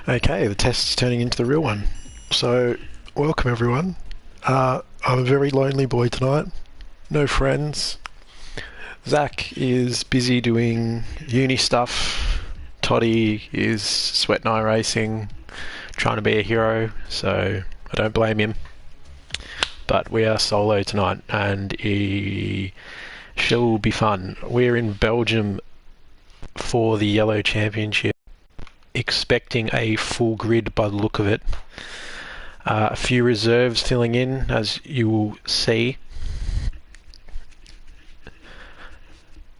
Okay, the test's turning into the real one. So, welcome everyone. I'm a very lonely boy tonight. No friends. Zach is busy doing uni stuff. Toddy is sweat and eye racing, trying to be a hero, so I don't blame him. But we are solo tonight, and it shall be fun. We're in Belgium for the Yellow Championship, expecting a full grid by the look of it. A few reserves filling in, as you will see.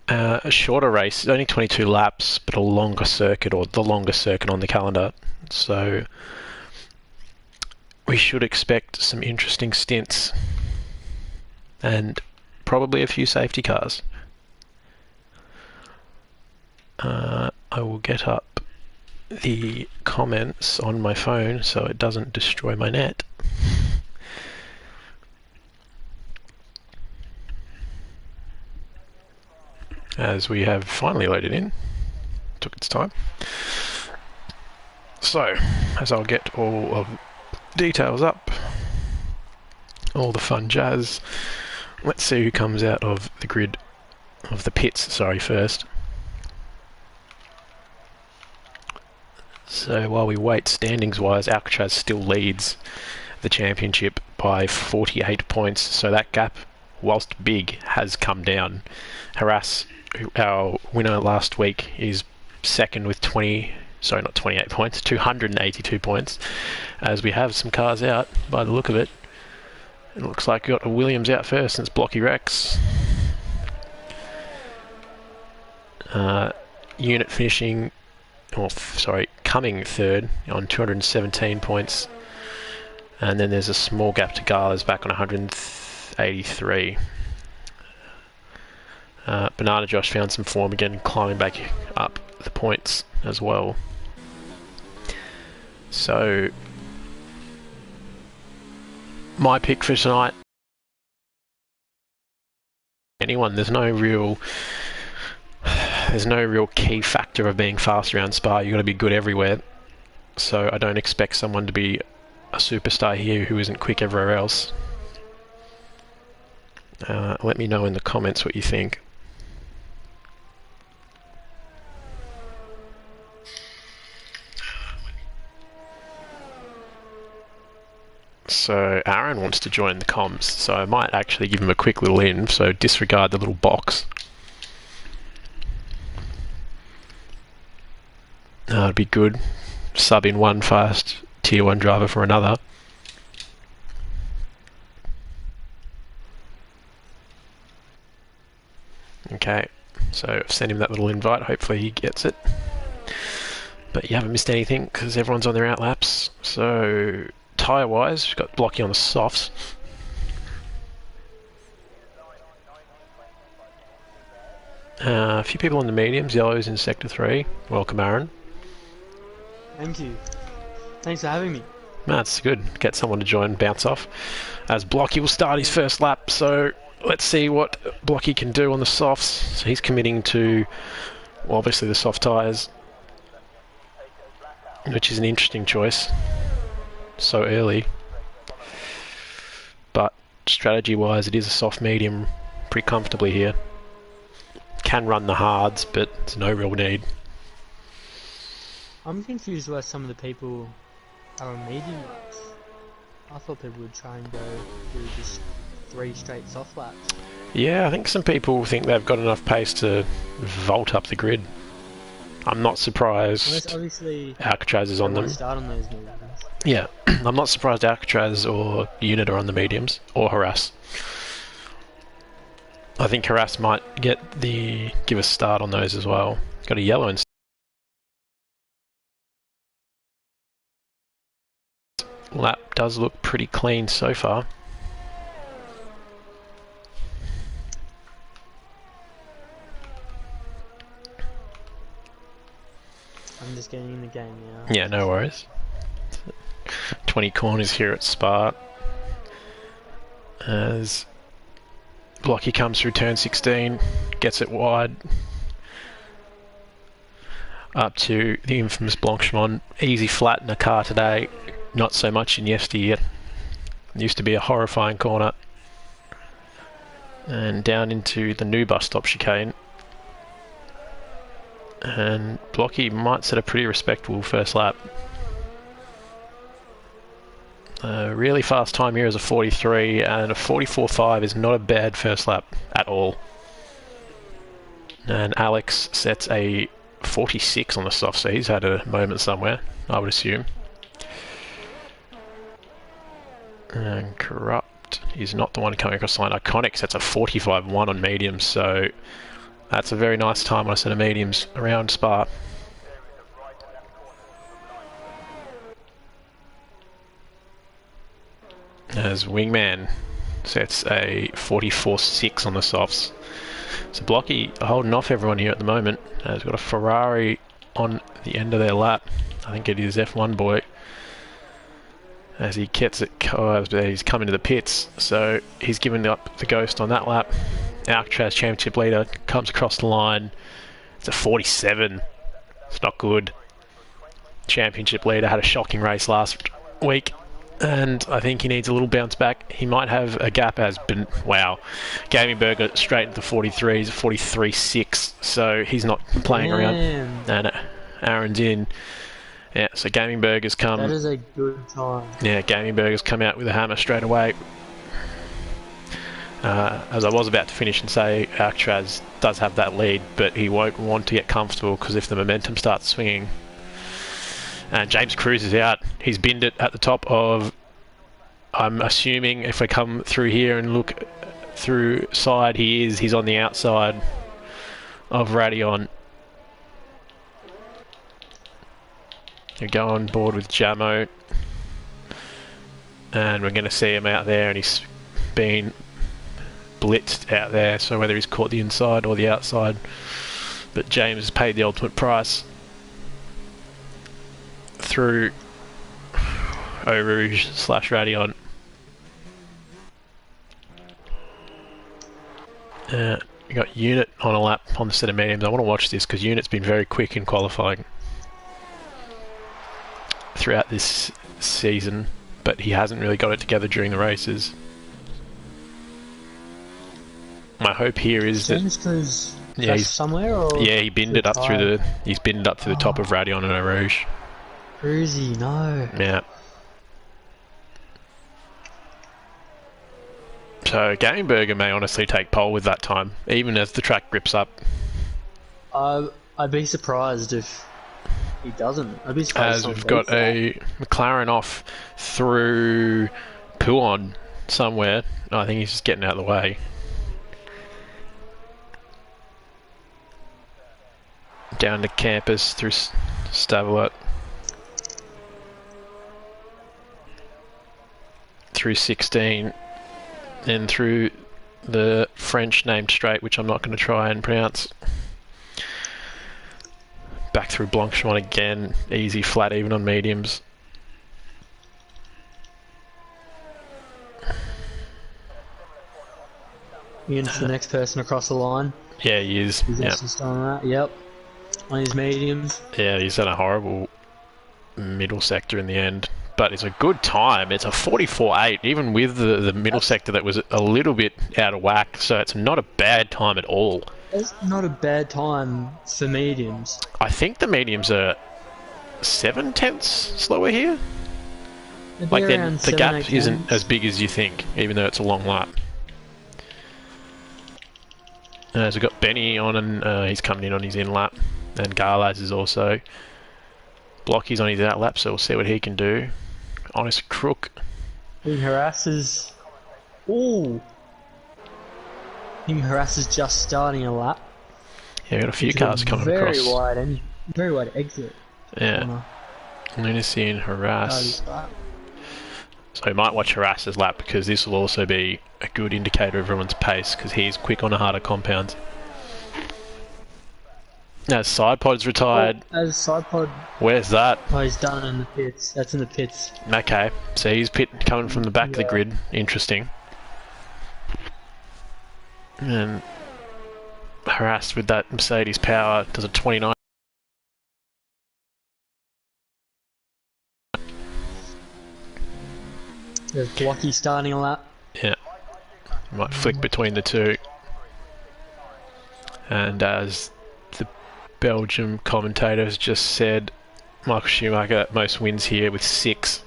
A shorter race, only 22 laps, but a longer circuit, or the longest circuit on the calendar. So we should expect some interesting stints and probably a few safety cars. I will get up the comments on my phone so it doesn't destroy my net. As we have finally loaded in. Took its time. So, as I'll get all of details up, all the fun jazz, let's see who comes out of the grid, of the pits, sorry, first. So while we wait, standings-wise, Alcatraz still leads the championship by 48 points, so that gap, whilst big, has come down. Harass, our winner last week, is second with 282 points, as we have some cars out by the look of it. It looks like we got a Williams out first, and it's Blocky Rex. Unit finishing, coming third on 217 points, and then there's a small gap to Gala's back on 183. Banana Josh found some form again, climbing back up the points as well. So, my pick for tonight, anyone, there's no real key factor of being fast around Spa. You've got to be good everywhere. So I don't expect someone to be a superstar here who isn't quick everywhere else. Let me know in the comments what you think. So Aaron wants to join the comms, so I might actually give him a quick little in, so disregard the little box. It'd be good. Sub in one fast tier 1 driver for another. Okay, so I've sent him that little invite, hopefully he gets it. But you haven't missed anything because everyone's on their out laps. So tyre wise, we've got Blocky on the softs. A few people on the mediums, yellows in sector 3. Welcome, Aaron. Thank you. Thanks for having me. That's good. Get someone to join, bounce off. As Blocky will start his first lap, so let's see what Blocky can do on the softs. So he's committing to, well, obviously the soft tyres, which is an interesting choice so early. But strategy-wise, it is a soft medium pretty comfortably here. Can run the hards, but there's no real need. I'm confused why some of the people are on medium laps. I thought people would try and go through just 3 straight soft laps. Yeah, I think some people think they've got enough pace to vault up the grid. I'm not surprised Alcatraz is on them. Start on those mediums. Yeah, I'm not surprised Alcatraz or Unit are on the mediums, or Harass. I think Harass might give a start on those as well. Got a yellow in. Lap does look pretty clean so far. I'm just getting in the game now. Yeah, no worries. 20 corners here at Spa. As Blocky comes through turn 16, gets it wide. up to the infamous Blanchemont. Easy flat in a car today, not so much in yesteryear. It used to be a horrifying corner. And down into the new bus stop chicane. And Blocky might set a pretty respectable first lap. A really fast time here is a 43, and a 44.5 is not a bad first lap at all. And Alex sets a 46 on the soft, so he's had a moment somewhere, I would assume. And Corrupt is not the one coming across the line. Iconic sets a 45.1 on mediums, so that's a very nice time on a set of mediums around Spa. As Wingman sets a 44.6 on the softs. So Blocky holding off everyone here at the moment. He's got a Ferrari on the end of their lap. I think it is F1 boy. As he gets it, he's coming to the pits. So he's given up the ghost on that lap. Alcatraz championship leader comes across the line. It's a 47. It's not good. Championship leader had a shocking race last week, and I think he needs a little bounce back. He might have a gap as been. Wow. Gaming Burger straight into 43s, 43.6, so he's not playing around. And Aaron's in. Yeah, so Gaming Burger's come. That is a good time. Yeah, Gaming Burger's come out with a hammer straight away. As I was about to finish and say, Alcatraz does have that lead, but he won't want to get comfortable because if the momentum starts swinging. And James Cruz is out. He's binned it at the top of, I'm assuming if I come through here and look through side, he's on the outside of Radion. You go on board with Jamo, and we're going to see him out there, and he's been blitzed out there, so whether he's caught the inside or the outside, but James has paid the ultimate price through Eau Rouge / Radion. You got Unit on a lap on the set of mediums. I want to watch this because Unit's been very quick in qualifying throughout this season, but he hasn't really got it together during the races. My hope here is James that Cruz he's somewhere, or yeah, he binned it up through the top of Radion and Eau Rouge. Cruzy, no. Yeah. So Gaming Burger may honestly take pole with that time, even as the track grips up. I'd be surprised if he doesn't. I'd be surprised. As we've got a McLaren off through Pouon somewhere. I think he's just getting out of the way. Down to campus through Stavelot. Through 16. Then through the French named straight, which I'm not going to try and pronounce. Back through Blanchemont again. Easy, flat, even on mediums. Ian's the next person across the line. Yeah, he is. He's just on that. Yep. On his mediums. Yeah, he's had a horrible middle sector in the end. But it's a good time. It's a 44.8, even with the middle sector that was a little bit out of whack. So it's not a bad time at all. It's not a bad time for mediums. I think the mediums are 7/10 slower here. Like the gap isn't as big as you think, even though it's a long lap. So we've got Benny on, and he's coming in on his in lap, and Garlaz is also. Blocky's on his out lap, so we'll see what he can do. Honest Crook. He harasses. Ooh. He harasses just starting a lap. Yeah, we've got a few cars coming across. Very wide exit. Yeah. Lunacy and Harass. So we might watch Harass's lap because this will also be a good indicator of everyone's pace because he's quick on the harder compounds. Now, Sidepod's retired. As Sidepod. Where's that? Oh, he's done it in the pits. That's in the pits. Okay, so he's coming from the back of the grid. Interesting. And harassed with that Mercedes power, does a 29. There's Blocky starting a lap. Yeah. Might flick between the two. And as the Belgium commentators just said, Michael Schumacher most wins here with 6.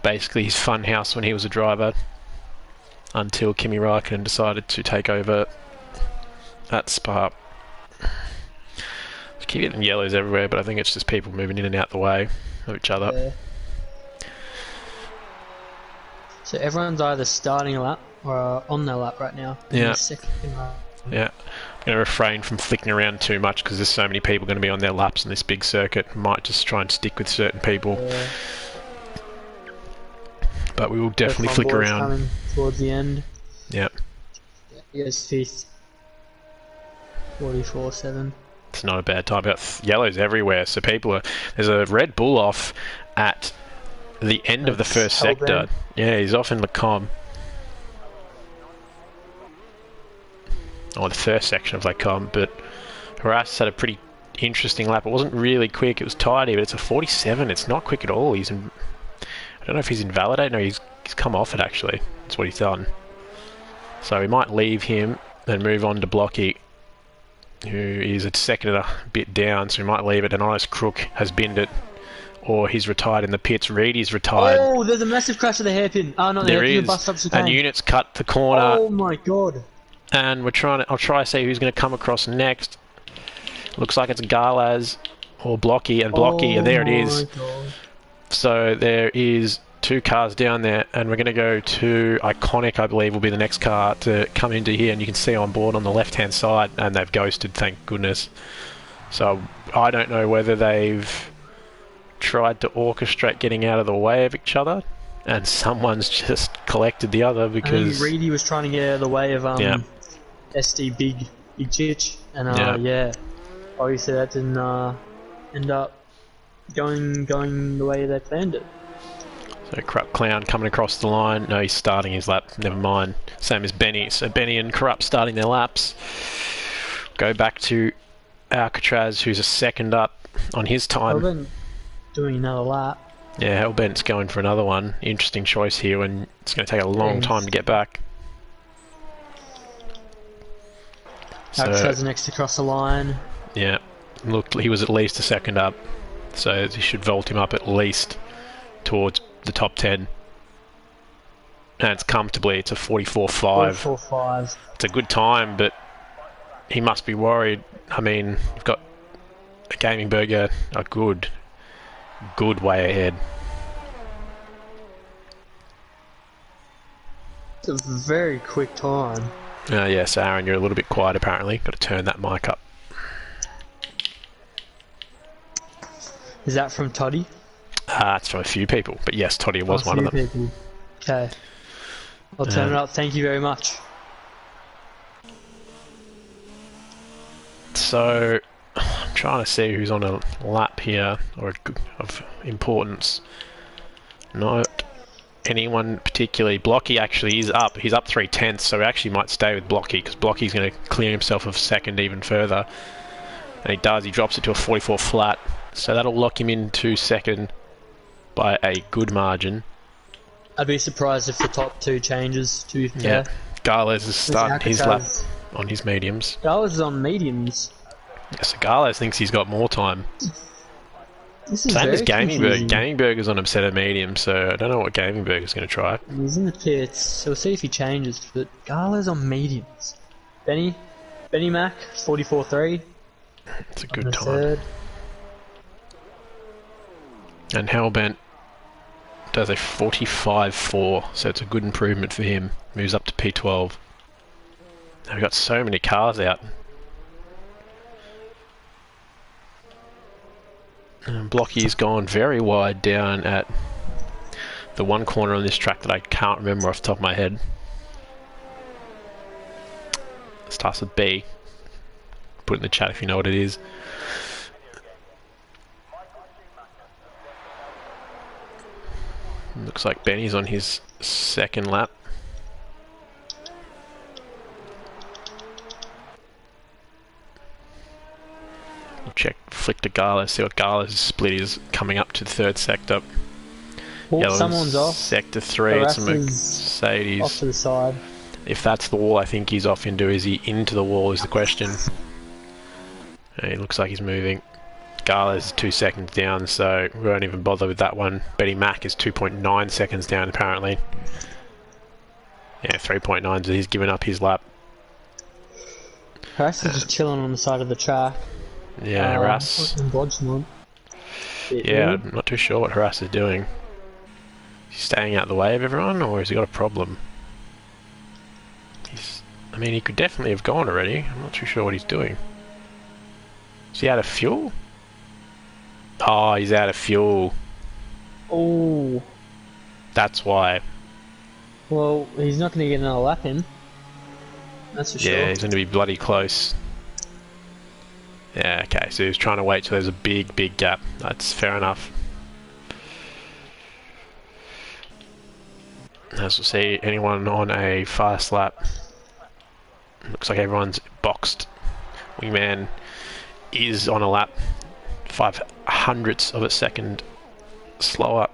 Basically his fun house when he was a driver, until Kimi Räikkönen decided to take over at Spa. I keep getting yellows everywhere, but I think it's just people moving in and out the way of each other. Yeah. So everyone's either starting a lap or on their lap right now. Yeah. Second lap. Yeah. I'm going to refrain from flicking around too much because there's so many people going to be on their laps in this big circuit. Might just try and stick with certain people. Yeah. But we will definitely flick around. Coming towards the end. Yeah. Yes, 5th. 44.7. It's not a bad time. Got yellows everywhere, so people are. There's a Red Bull off at the end of the first sector. Yeah, he's off in the com. Or the first section of Lake Com, but Horace had a pretty interesting lap. It wasn't really quick, it was tidy, but it's a 47. It's not quick at all. I don't know if he's invalidated. No, he's come off it actually. That's what he's done. So we might leave him and move on to Blocky, who is a second and a bit down, so we might leave it. And Honest Crook has binned it, or he's retired in the pits. Reedy's retired. Oh, there's a massive crash of the hairpin. Oh no, there the is. bus stops And Unit's cut the corner. Oh my god. And I'll try to see who's going to come across next. Looks like it's Galaz or Blocky, and Blocky, and there it is. God. So there is 2 cars down there, and we're going to go to Iconic, I believe, will be the next car to come into here, and you can see on board on the left-hand side, and they've ghosted, thank goodness. So I don't know whether they've tried to orchestrate getting out of the way of each other, and someone's just collected the other because... I think Reedy was trying to get out of the way of SD Big Chich, and yeah, obviously that didn't end up going the way they planned it. So Corrupt Clown coming across the line. No, he's starting his lap. Never mind. Same as Benny. So Benny and Corrupt starting their laps. Go back to Alcatraz, who's a second up on his time. Hellbent doing another lap. Yeah, Hellbent's going for another one. Interesting choice here when it's going to take a long time to get back. Alcatraz next to cross the line. Yeah, look, he was at least a second up, so you should vault him up at least towards the top 10. And it's comfortably, it's a 44.5. 44.5. It's a good time, but he must be worried. I mean, you've got a Gaming Burger, a good way ahead. It's a very quick time. Yes, Aaron, you're a little bit quiet apparently. Got to turn that mic up. Is that from Toddy? It's from a few people, but yes, Toddy was one of them. People. Okay. I'll turn it up. Thank you very much. So, I'm trying to see who's on a lap here, or of importance. Not anyone particularly. Blocky actually is up. He's up 3/10, so we actually might stay with Blocky, because Blocky's going to clear himself of second even further. And he does. He drops it to a 44 flat. So that'll lock him into second by a good margin. I'd be surprised if the top 2 changes, to be fair. Yeah. Galez is starting his lap on his mediums. Galez is on mediums. Yeah, so Galez thinks he's got more time. This is Same as Gaming Burger. confusing. Gaming Burger's on a set of mediums, so I don't know what Gaming Burger's going to try. He's in the pits, so we'll see if he changes. But Galez on mediums. Benny Mac, 44.3. It's a good time. Third. And Hellbent does a 45.4, so it's a good improvement for him. Moves up to P12. Now we've got so many cars out. And Blocky's gone very wide down at the one corner on this track that I can't remember off the top of my head. It starts with B. Put it in the chat if you know what it is. Looks like Benny's on his second lap. We'll flick to Garlas, see what Garlas' split is coming up to the third sector. Oh, someone's off. Sector 3, it's a Mercedes. Off to the side. If that's the wall, I think he's off into. Is he into the wall is the question. It looks like he's moving. Garlas is 2 seconds down, so we won't even bother with that one. Betty Mac is 2.9 seconds down, apparently. Yeah, 3.9, so he's given up his lap. Russ is just chilling on the side of the track. Yeah, Russ. Yeah, I'm not too sure what Russ is doing. Is he staying out of the way of everyone, or has he got a problem? I mean, he could definitely have gone already. I'm not too sure what he's doing. Is he out of fuel? Oh, he's out of fuel. Oh. That's why. Well, he's not going to get another lap in. That's for sure. Yeah, he's going to be bloody close. Yeah, okay, so he was trying to wait till there's a big, big gap. That's fair enough. As we'll see, anyone on a fast lap. Looks like everyone's boxed. Wingman is on a lap 5/100ths of a second slower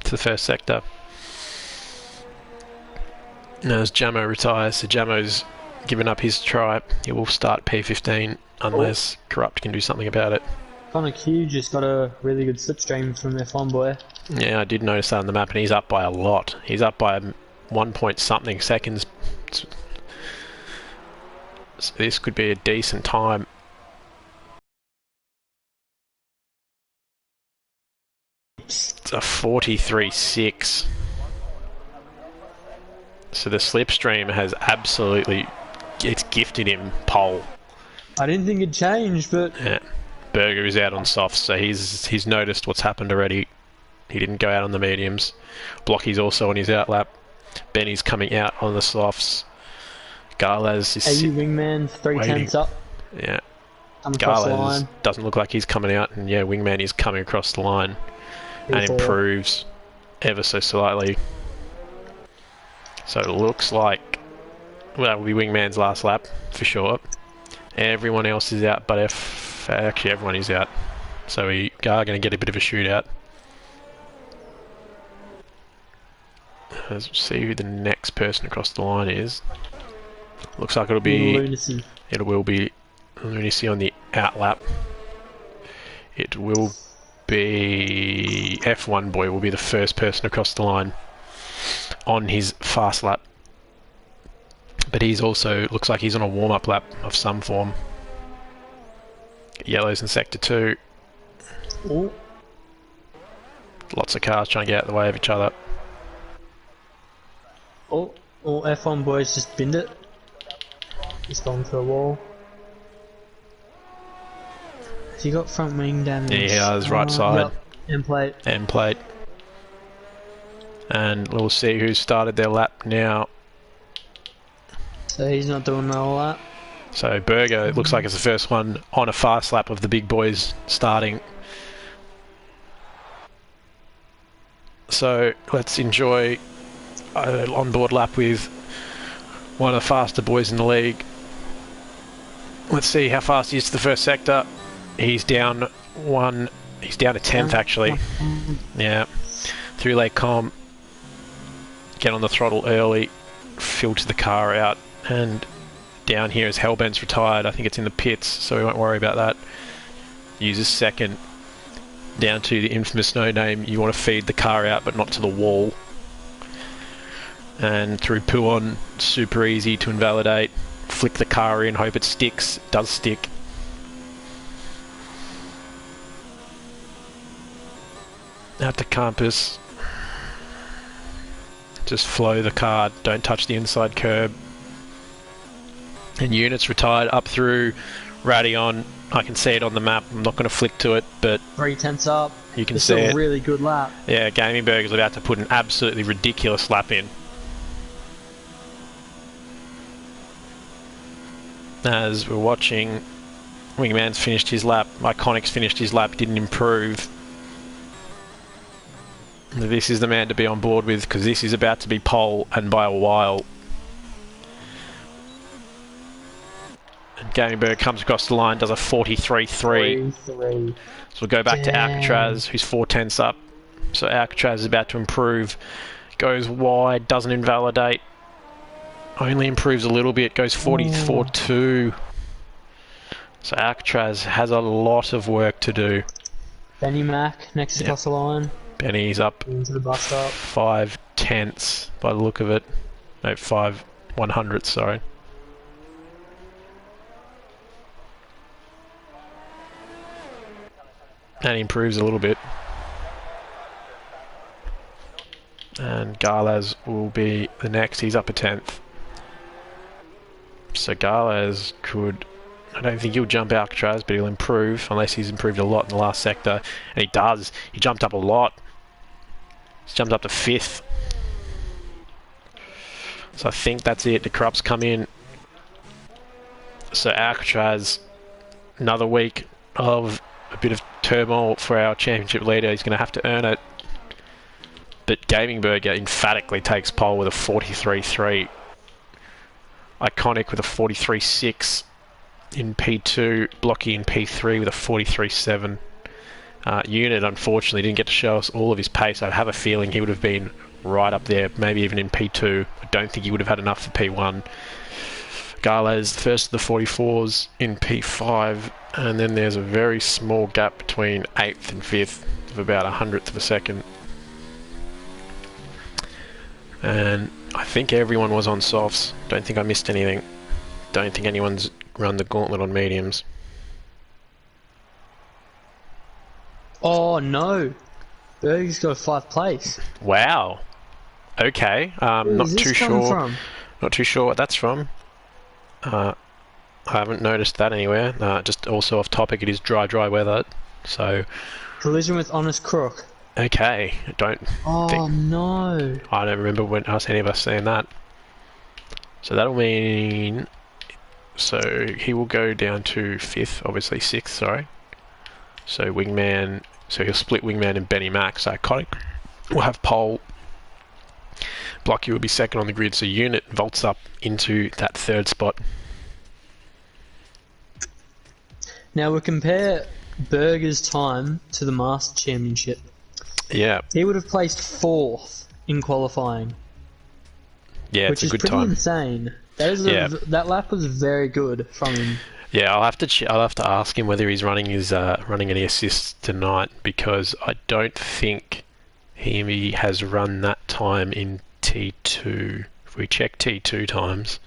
to the first sector. And as Jamo retires, so Jamo's given up his try. He will start P15 unless Corrupt can do something about it. Connor Q just got a really good slipstream from F1 boy. Yeah, I did notice that on the map, and he's up by a lot. He's up by 1 point something seconds. So this could be a decent time. It's a 43.6. So the slipstream has absolutely, it's gifted him pole. I didn't think it'd change, but yeah. Berger is out on softs, so he's noticed what's happened already. He didn't go out on the mediums. Blocky's also on his outlap. Benny's coming out on the softs. Garlas is AU Wingman 3/10 up. Yeah. Garlas doesn't look like he's coming out, and yeah, Wingman is coming across the line and improves ever so slightly. So it looks like, well, that will be Wingman's last lap for sure. Everyone else is out, but actually everyone is out. So we are going to get a bit of a shootout. Let's see who the next person across the line is. Looks like it'll be Lunacy. It will be Lunacy on the outlap. It will be F1 boy will be the first person across the line on his fast lap. But he's also looks like he's on a warm-up lap of some form. Yellow's in sector 2. Ooh. Lots of cars trying to get out of the way of each other. Oh, F1 boys just binned it. He's gone for a wall. Has he got front wing damage? Yeah, he has, right side. Yep. End plate. End plate. And we'll see who started their lap now. So he's not doing another lap. So Berger, it looks like it's the first one on a fast lap of the big boys starting. So let's enjoy an onboard lap with one of the faster boys in the league. Let's see how fast he is to the first sector. He's down one. He's down to 10th actually. Yeah. Through Lake Com. Get on the throttle early. Filter the car out. And down here is Hellbent's retired. I think it's in the pits, so we won't worry about that. Uses second. Down to the infamous no name. You want to feed the car out, but not to the wall. And through Puon, super easy to invalidate. Flick the car in, hope it sticks. It does stick. Out to Campus. Just flow the car, don't touch the inside curb. And Unit's retired up through Radion. I can see it on the map. I'm not going to flick to it, but 3/10 up. You can it's see it. A really good lap. Yeah, Gaming Burger's about to put an absolutely ridiculous lap in. As we're watching, Wingman's finished his lap. Iconic's finished his lap. Didn't improve. This is the man to be on board with because this is about to be pole and by a while. And Gamingberg comes across the line, does a 43.3. So we'll go back to Alcatraz, who's 4/10 up. So Alcatraz is about to improve. Goes wide, doesn't invalidate. Only improves a little bit, goes 44.2. So Alcatraz has a lot of work to do. Benny Mac next to cross the line. Benny's up into the bus stop. 5/10 by the look of it. No, 5/100, sorry. And he improves a little bit. And Garlaz will be the next. He's up a 10th. So Garlaz could... I don't think he'll jump Alcatraz, but he'll improve, unless he's improved a lot in the last sector. And he does. He jumped up a lot. He's jumped up to 5th. So I think that's it. The Corrupts come in. So Alcatraz, another week of a bit of turmoil for our championship leader. He's going to have to earn it. But Gaming Burger emphatically takes pole with a 43.3. Iconic with a 43.6 in P2. Blocky in P3 with a 43.7. Unit, unfortunately, didn't get to show us all of his pace. I have a feeling he would have been right up there, maybe even in P2. I don't think he would have had enough for P1. Garlaz, the first of the 44s in P5, and then there's a very small gap between 8th and 5th of about 100th of a second. And I think everyone was on softs. Don't think I missed anything. Don't think anyone's run the gauntlet on mediums. Oh no! Berg's got a 5th place. Wow. Okay. Not too sure. Not too sure what that's from. I haven't noticed that anywhere. Just also off topic, it is dry weather. So. Collision with Honest Crook. Okay. Oh no! I don't remember when any of us saying that. So that'll mean. So he will go down to 5th, obviously 6th. Sorry. So Wingman. So he'll split Wingman and Benny Max. Iconic. We'll have pole. Blocky will be second on the grid. So Unit vaults up into that 3rd spot. Now we compare Berger's time to the Master Championship. Yeah. He would have placed 4th in qualifying. Yeah, it's a good time. Which is pretty insane. That lap was very good from him. Yeah, I'll have to ask him whether he's running any assists tonight, because I don't think he has run that time in T2. If we check T2 times,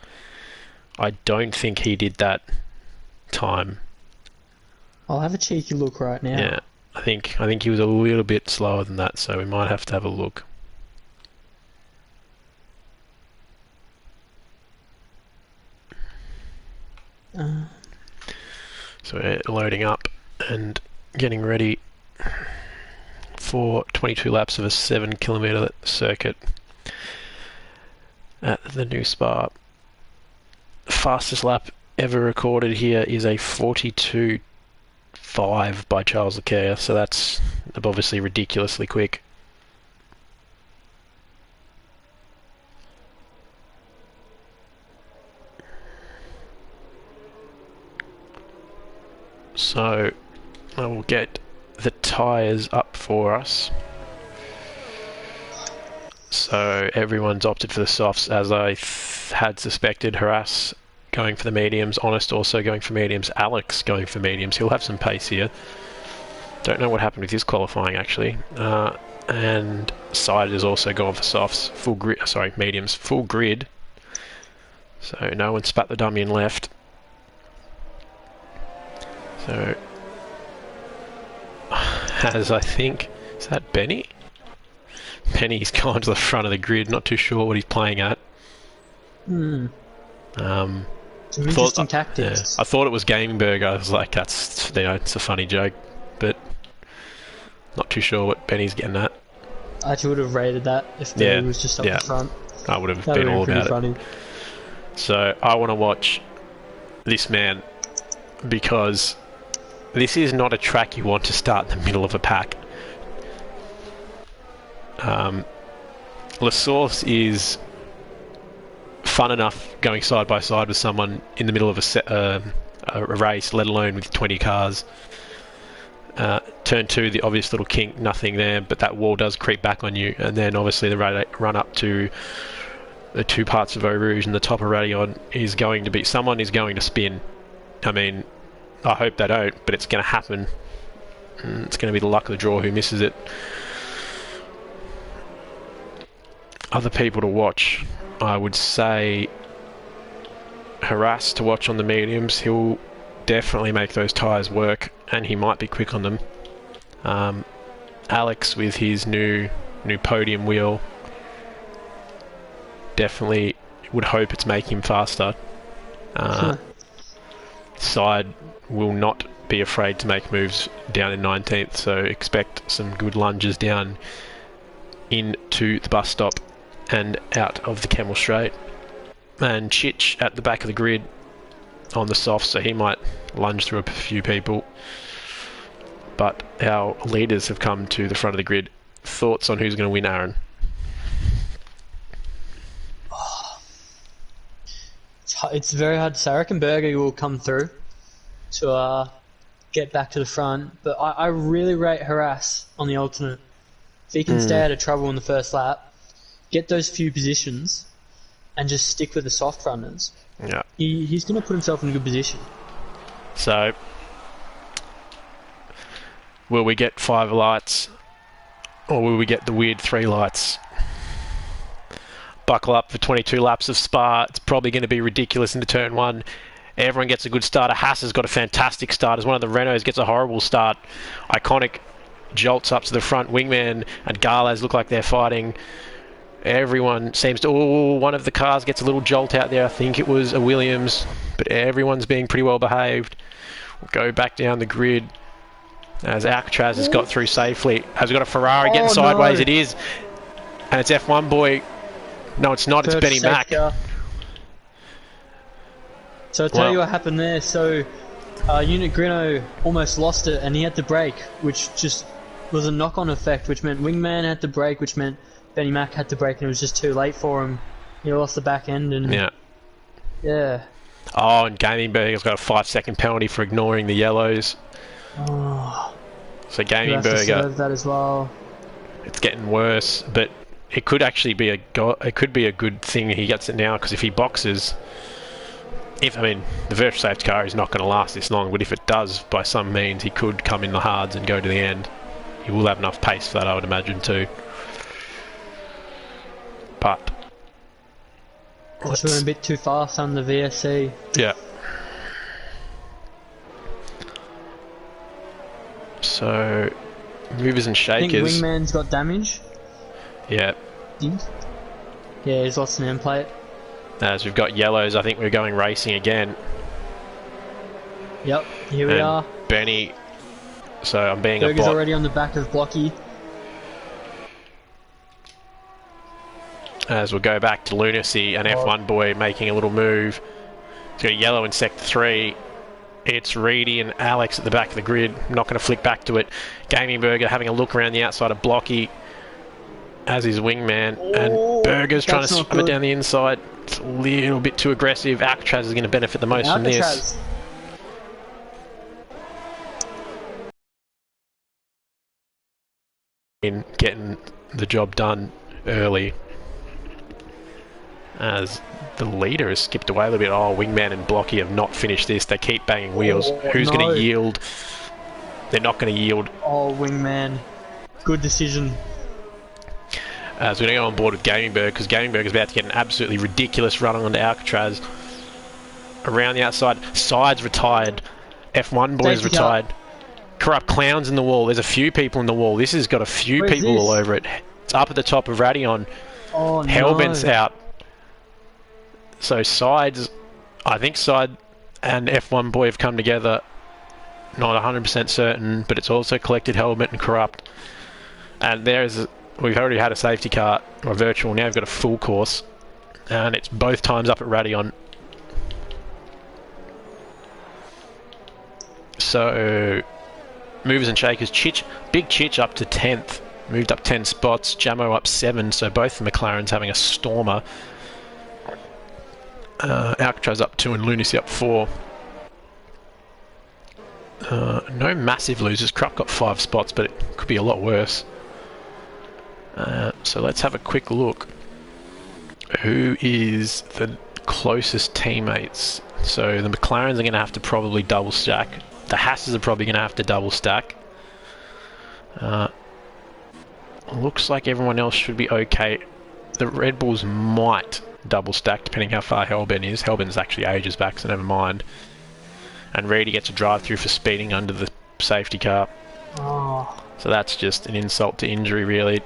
I don't think he did that time. I'll have a cheeky look right now. Yeah, I think he was a little bit slower than that, so we might have to have a look. So we're loading up and getting ready for 22 laps of a 7-kilometre circuit at the new Spa. Fastest lap ever recorded here is a 42.5 by Charles Leclerc, so that's obviously ridiculously quick. So I will get the tyres up for us. So everyone's opted for the softs, as I had suspected. Harass going for the mediums, Honest also going for mediums, Alex going for mediums. He'll have some pace here. Don't know what happened with his qualifying actually. And Side is also going for softs, mediums, full grid. So no one spat the dummy and left. So, as I think, is that Benny? Benny's gone to the front of the grid, not too sure what he's playing at. Some interesting tactics. Yeah, I thought it was Gaming Burger. I was like, that's, it's a funny joke, but not too sure what Benny's getting at. I actually would have rated that if Benny was just up the front. I would have been all about it. So, I want to watch this man, because this is not a track you want to start in the middle of a pack. La Source is fun enough going side by side with someone in the middle of a race, let alone with 20 cars. turn 2, the obvious little kink, nothing there, but that wall does creep back on you, and then obviously the run up to the 2 parts of Eau Rouge and the top of Radion is going to be, someone is going to spin. I mean, I hope they don't, but it's going to happen. It's going to be the luck of the draw who misses it. Other people to watch, I would say Harass to watch on the mediums. He'll definitely make those tyres work, and he might be quick on them. Alex with his new podium wheel, definitely would hope it's making him faster. Side will not be afraid to make moves down in 19th, so expect some good lunges down into the bus stop and out of the Camel Straight. And Chich at the back of the grid on the soft, so he might lunge through a few people. But our leaders have come to the front of the grid. Thoughts on who's going to win, Aaron? It's very hard to say. I reckon Berger will come through to get back to the front, but I really rate Harass on the alternate. If he can stay out of trouble in the first lap, get those few positions, and just stick with the soft runners, he's going to put himself in a good position. So, will we get 5 lights, or will we get the weird 3 lights? Buckle up for 22 laps of Spa. It's probably going to be ridiculous into turn 1. Everyone gets a good start. Haas has got a fantastic start as one of the Renaults gets a horrible start. Iconic jolts up to the front. Wingman and Garlas look like they're fighting. Everyone seems to... Oh, one of the cars gets a little jolt out there. I think it was a Williams, but everyone's being pretty well behaved. We'll go back down the grid as Alcatraz has got through safely. Has got a Ferrari getting sideways. It is. And it's F1 boy. No, it's not. It's Benny Mac. So I'll tell you what happened there. So Unit Grino almost lost it, and he had to brake, which just was a knock-on effect, which meant Wingman had to brake, which meant Benny Mac had to brake, and it was just too late for him. He lost the back end, and yeah. Oh, and Gaming Burger's got a 5-second penalty for ignoring the yellows. Oh, so Gaming Burger, that as well. It's getting worse, but it could actually be a good thing he gets it now, because if he boxes, the virtual safety car is not going to last this long, but if it does by some means, he could come in the hards and go to the end. He will have enough pace for that, I would imagine, too. But just went a bit too fast on the VSC. Yeah. So, movers and shakers. I think Wingman's got damage. Yeah. Yeah, he's lost an end plate. As we've got yellows, I think we're going racing again. Yep, here we are. Benny. So I'm being Berger's a bot. Already on the back of Blocky. As we'll go back to Lunacy, and F1 boy making a little move. He's got a yellow in Sector 3. It's Reedy and Alex at the back of the grid. Not going to flick back to it. Gaming Burger having a look around the outside of Blocky as his wingman. And Burger's trying to swim it down the inside. It's a little bit too aggressive. Alcatraz is going to benefit the most from this. In getting the job done early. As the leader has skipped away a little bit. Oh, Wingman and Blocky have not finished this. They keep banging wheels. Who's going to yield? They're not going to yield. Oh, Wingman. Good decision. So we're going to go on board with Gaming Burger, because Gaming Burger is about to get an absolutely ridiculous run onto Alcatraz. Around the outside. Sides retired. F1 boys retired. Corrupt Clowns in the wall. There's a few people in the wall. This has got a few people all over it. It's up at the top of Radion. Oh, no. Hellbent's out. So Sides, I think Side and F1 boy have come together. Not 100% certain, but it's also collected Hellbent and Corrupt. And we've already had a safety car, or virtual, now we've got a full course. And it's both times up at Radion. So, movers and shakers, Big Chich up to 10th. Moved up 10 spots, Jamo up 7, so both the McLarens having a stormer. Alcatraz up 2 and Lunacy up 4. No massive losers. Krupp got 5 spots, but it could be a lot worse. So let's have a quick look. Who is the closest teammates? So the McLarens are going to have to probably double stack. The Hasses are probably going to have to double stack. Looks like everyone else should be okay. The Red Bulls might double stack depending how far Hellben is. Hellben's actually ages back, so never mind. And Reedy gets a drive through for speeding under the safety car. Oh. So that's just an insult to injury, really.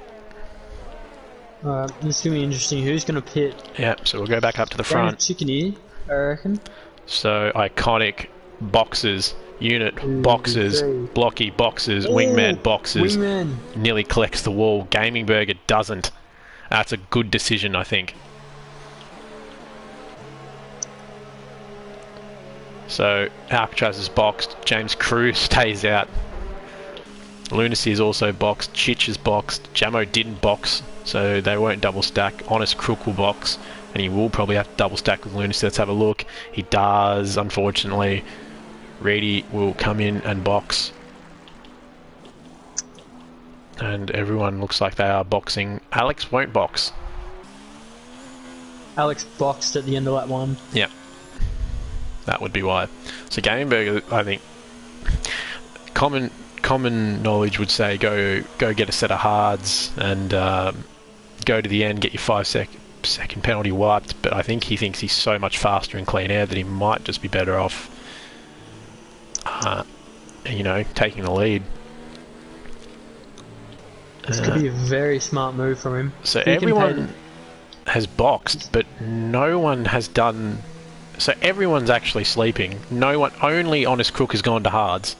Alright, this is going to be interesting. Who's going to pit? Yeah, so we'll go back up to the front. Chicken ear, I reckon. So iconic boxes, unit boxes, blocky boxes, wingman boxes. Wingman. Nearly collects the wall. Gaming Burger doesn't. That's a good decision, I think. So Alcatraz is boxed. James Crew stays out. Lunacy is also boxed. Chich is boxed. Jamo didn't box, so they won't double stack. Honest Crook will box, and he will probably have to double stack with Lunacy. Let's have a look. He does, unfortunately. Reedy will come in and box. And everyone looks like they are boxing. Alex won't box. Alex boxed at the end of that one. Yeah. That would be why. So Gaming Burger, I think, common knowledge would say go get a set of hards and go to the end, get your 5-second penalty wiped. But I think he thinks he's so much faster in clean air that he might just be better off, you know, taking the lead. This could be a very smart move from him. So everyone has boxed, but no one has done. So everyone's actually sleeping. No one, only Honest Crook has gone to hards.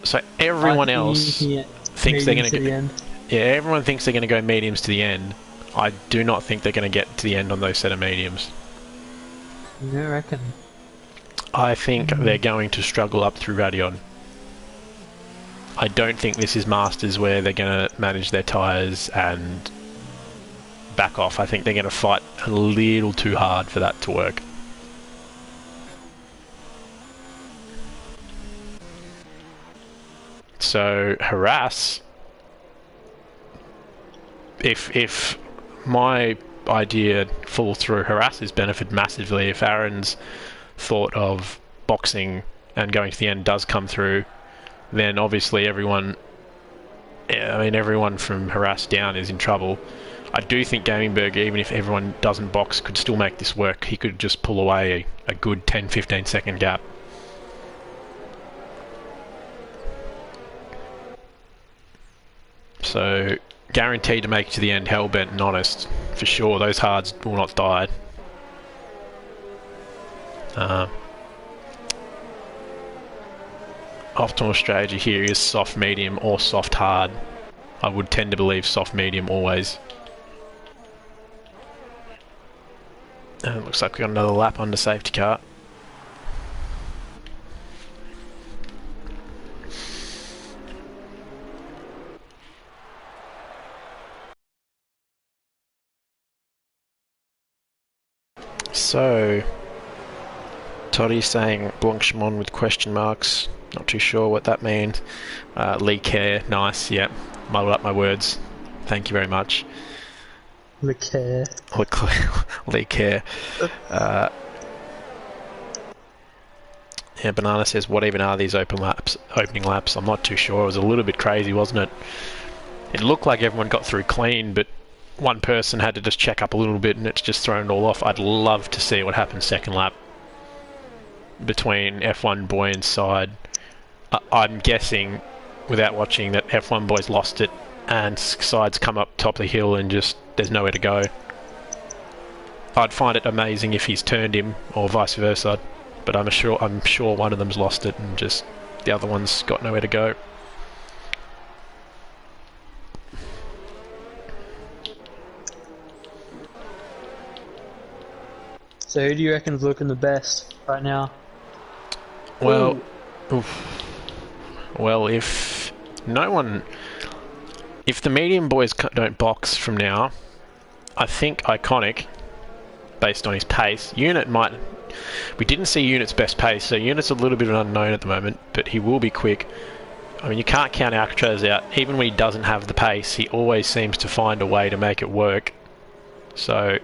So everyone else thinks they're going to go. Yeah, everyone thinks they're going to go mediums to the end. I do not think they're going to get to the end on those set of mediums. You reckon? I think they're going to struggle up through Radion. I don't think this is Masters where they're going to manage their tyres and back off. I think they're going to fight a little too hard for that to work. So harass, if my idea falls through, harass is benefited massively. If Aaron's thought of boxing and going to the end does come through, then obviously everyone from harass down is in trouble. I do think Gaming Burger, even if everyone doesn't box, could still make this work. He could just pull away a good 10-15 second gap. So, guaranteed to make it to the end, hell-bent and honest. For sure, those hards will not die. Optimal strategy here is soft medium or soft hard. I would tend to believe soft medium always. And it looks like we got another lap under safety car. So, Toddy saying Blanchemont with question marks. Not too sure what that means. Lee Care, nice, yeah. Muddled up my words. Thank you very much. Lee Care. Lee Care. Yeah, Banana says, what even are these opening laps? I'm not too sure. It was a little bit crazy, wasn't it? It looked like everyone got through clean, but one person had to just check up a little bit and it's just thrown it all off. I'd love to see what happens second lap between F1 Boy and Side. I'm guessing, without watching, that F1 Boy's lost it and Side's come up top of the hill and just there's nowhere to go. I'd find it amazing if he's turned him or vice versa, but I'm sure one of them's lost it and just the other one's got nowhere to go. So who do you reckon's looking the best right now? Well, well, if the medium boys don't box from now, I think Iconic, based on his pace, Unit might. We didn't see Unit's best pace, so Unit's a little bit of an unknown at the moment, but he will be quick. I mean, you can't count Alcatraz out. Even when he doesn't have the pace, he always seems to find a way to make it work. So,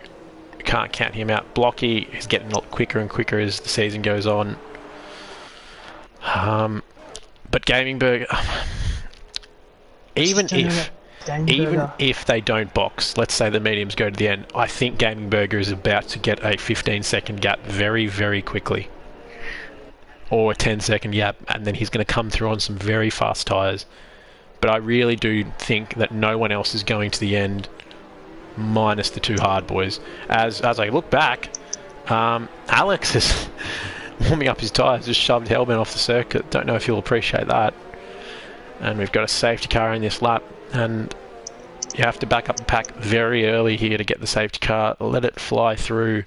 you can't count him out. Blocky is getting a lot quicker and quicker as the season goes on. But Gaming Burger... Even if they don't box, let's say the mediums go to the end, I think Gaming Burger is about to get a 15-second gap very, very quickly. Or a 10-second gap, and then he's going to come through on some very fast tyres. But I really do think that no one else is going to the end, minus the two hard boys. As I look back, Alex is warming up his tyres, just shoved Hellbent off the circuit. Don't know if you'll appreciate that. And we've got a safety car in this lap, and you have to back up the pack very early here to get the safety car. Let it fly through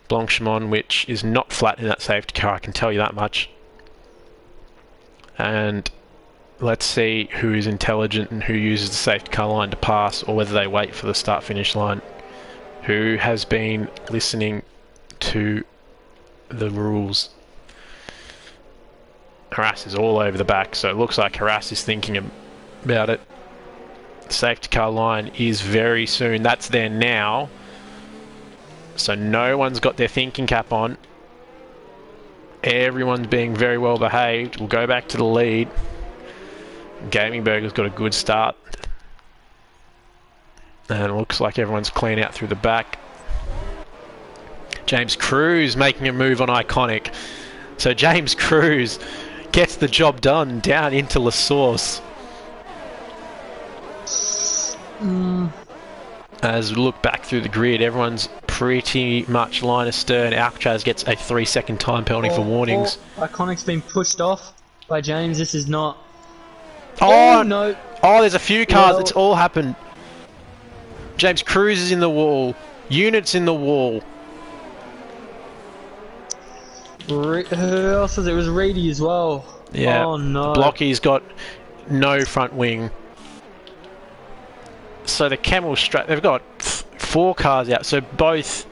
Blanchimont, which is not flat in that safety car, I can tell you that much. And let's see who is intelligent and who uses the safety car line to pass, or whether they wait for the start-finish line. Who has been listening to the rules? Harass is all over the back, so it looks like Harass is thinking about it. The safety car line is very soon. That's there now. So no one's got their thinking cap on. Everyone's being very well behaved. We'll go back to the lead. Gaming Burger's got a good start. And it looks like everyone's clean out through the back. James Cruz making a move on Iconic. So James Cruz gets the job done down into La Source. As we look back through the grid, everyone's pretty much line astern. Alcatraz gets a 3-second time penalty for warnings. Iconic's been pushed off by James. This is not... Oh, no. Oh, there's a few cars. It's all happened. James Cruz is in the wall. Unit's in the wall. Who else was it? It was Reedy as well. Yeah. Oh no. Blocky's got no front wing. So the Camel straight, they've got 4 cars out. So both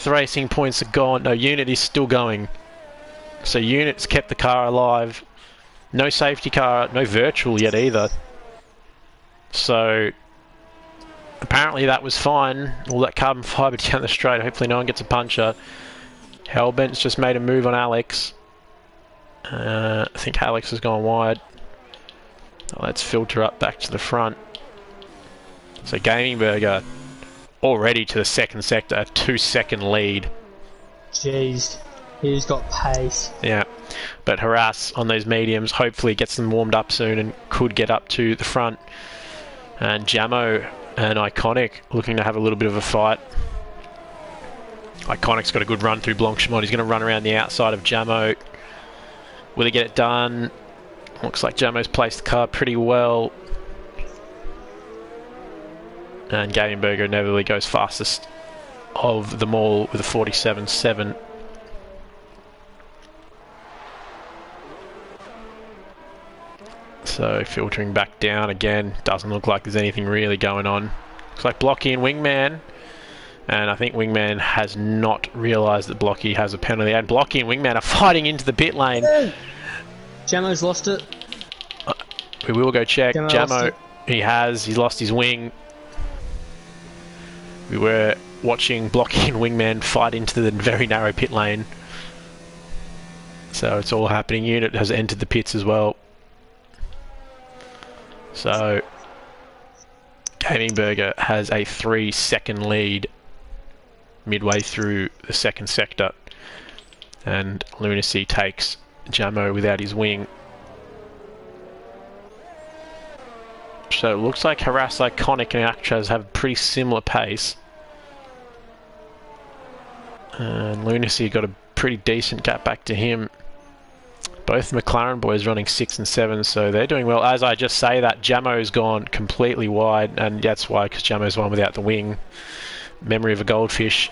racing points are gone. No, Unit is still going. So Unit's kept the car alive. No safety car, no virtual yet either. So apparently that was fine. All that carbon fibre down the straight. Hopefully no one gets a puncher. Hellbent's just made a move on Alex. I think Alex has gone wide. Let's filter up back to the front. So Gaming Burger already to the second sector, a 2-second lead. Jeez, he's got pace. Yeah, but Harass on those mediums hopefully gets them warmed up soon and could get up to the front. And Jamo and Iconic looking to have a little bit of a fight. Iconic's got a good run through Blanchimont. He's going to run around the outside of Jamo. Will he get it done? Looks like Jamo's placed the car pretty well. And Gaming Burger inevitably goes fastest of them all with a 47.7. So filtering back down again. Doesn't look like there's anything really going on. Looks like Blocky and Wingman. And I think Wingman has not realised that Blocky has a penalty. And Blocky and Wingman are fighting into the pit lane. Jamo's lost it. We will go check. Jamo, he's lost his wing. We were watching Blocky and Wingman fight into the very narrow pit lane. So it's all happening. Unit has entered the pits as well. So Gaming Burger has a 3-second lead midway through the second sector, and Lunacy takes Jamo without his wing. So it looks like Harass, Iconic and Alcatraz have a pretty similar pace, and Lunacy got a pretty decent gap back to him. Both McLaren boys running 6 and 7, so they're doing well. As I just say that, Jamo's gone completely wide, and that's why, because Jamo's one without the wing. Memory of a goldfish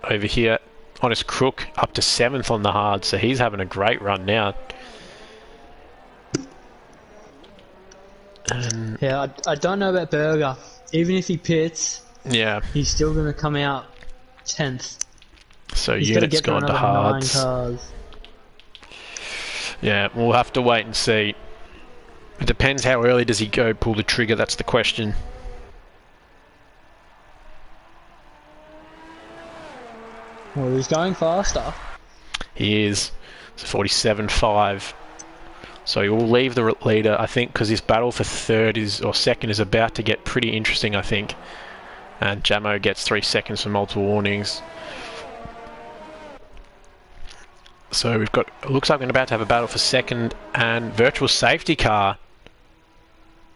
over here. Honest Crook up to 7th on the hard, so he's having a great run now. Yeah, I don't know about Burger. Even if he pits, yeah, he's still going to come out 10th. So He's got to Unit's get through gone to another 9 hards. cars. Yeah, we'll have to wait and see. It depends how early does he go pull the trigger, that's the question. Well, he's going faster. He is. It's 47.5. So he will leave the leader, I think, because this battle for second is about to get pretty interesting, I think. And Jamo gets 3 seconds for multiple warnings. So we've got, it looks like we're about to have a battle for second and virtual safety car.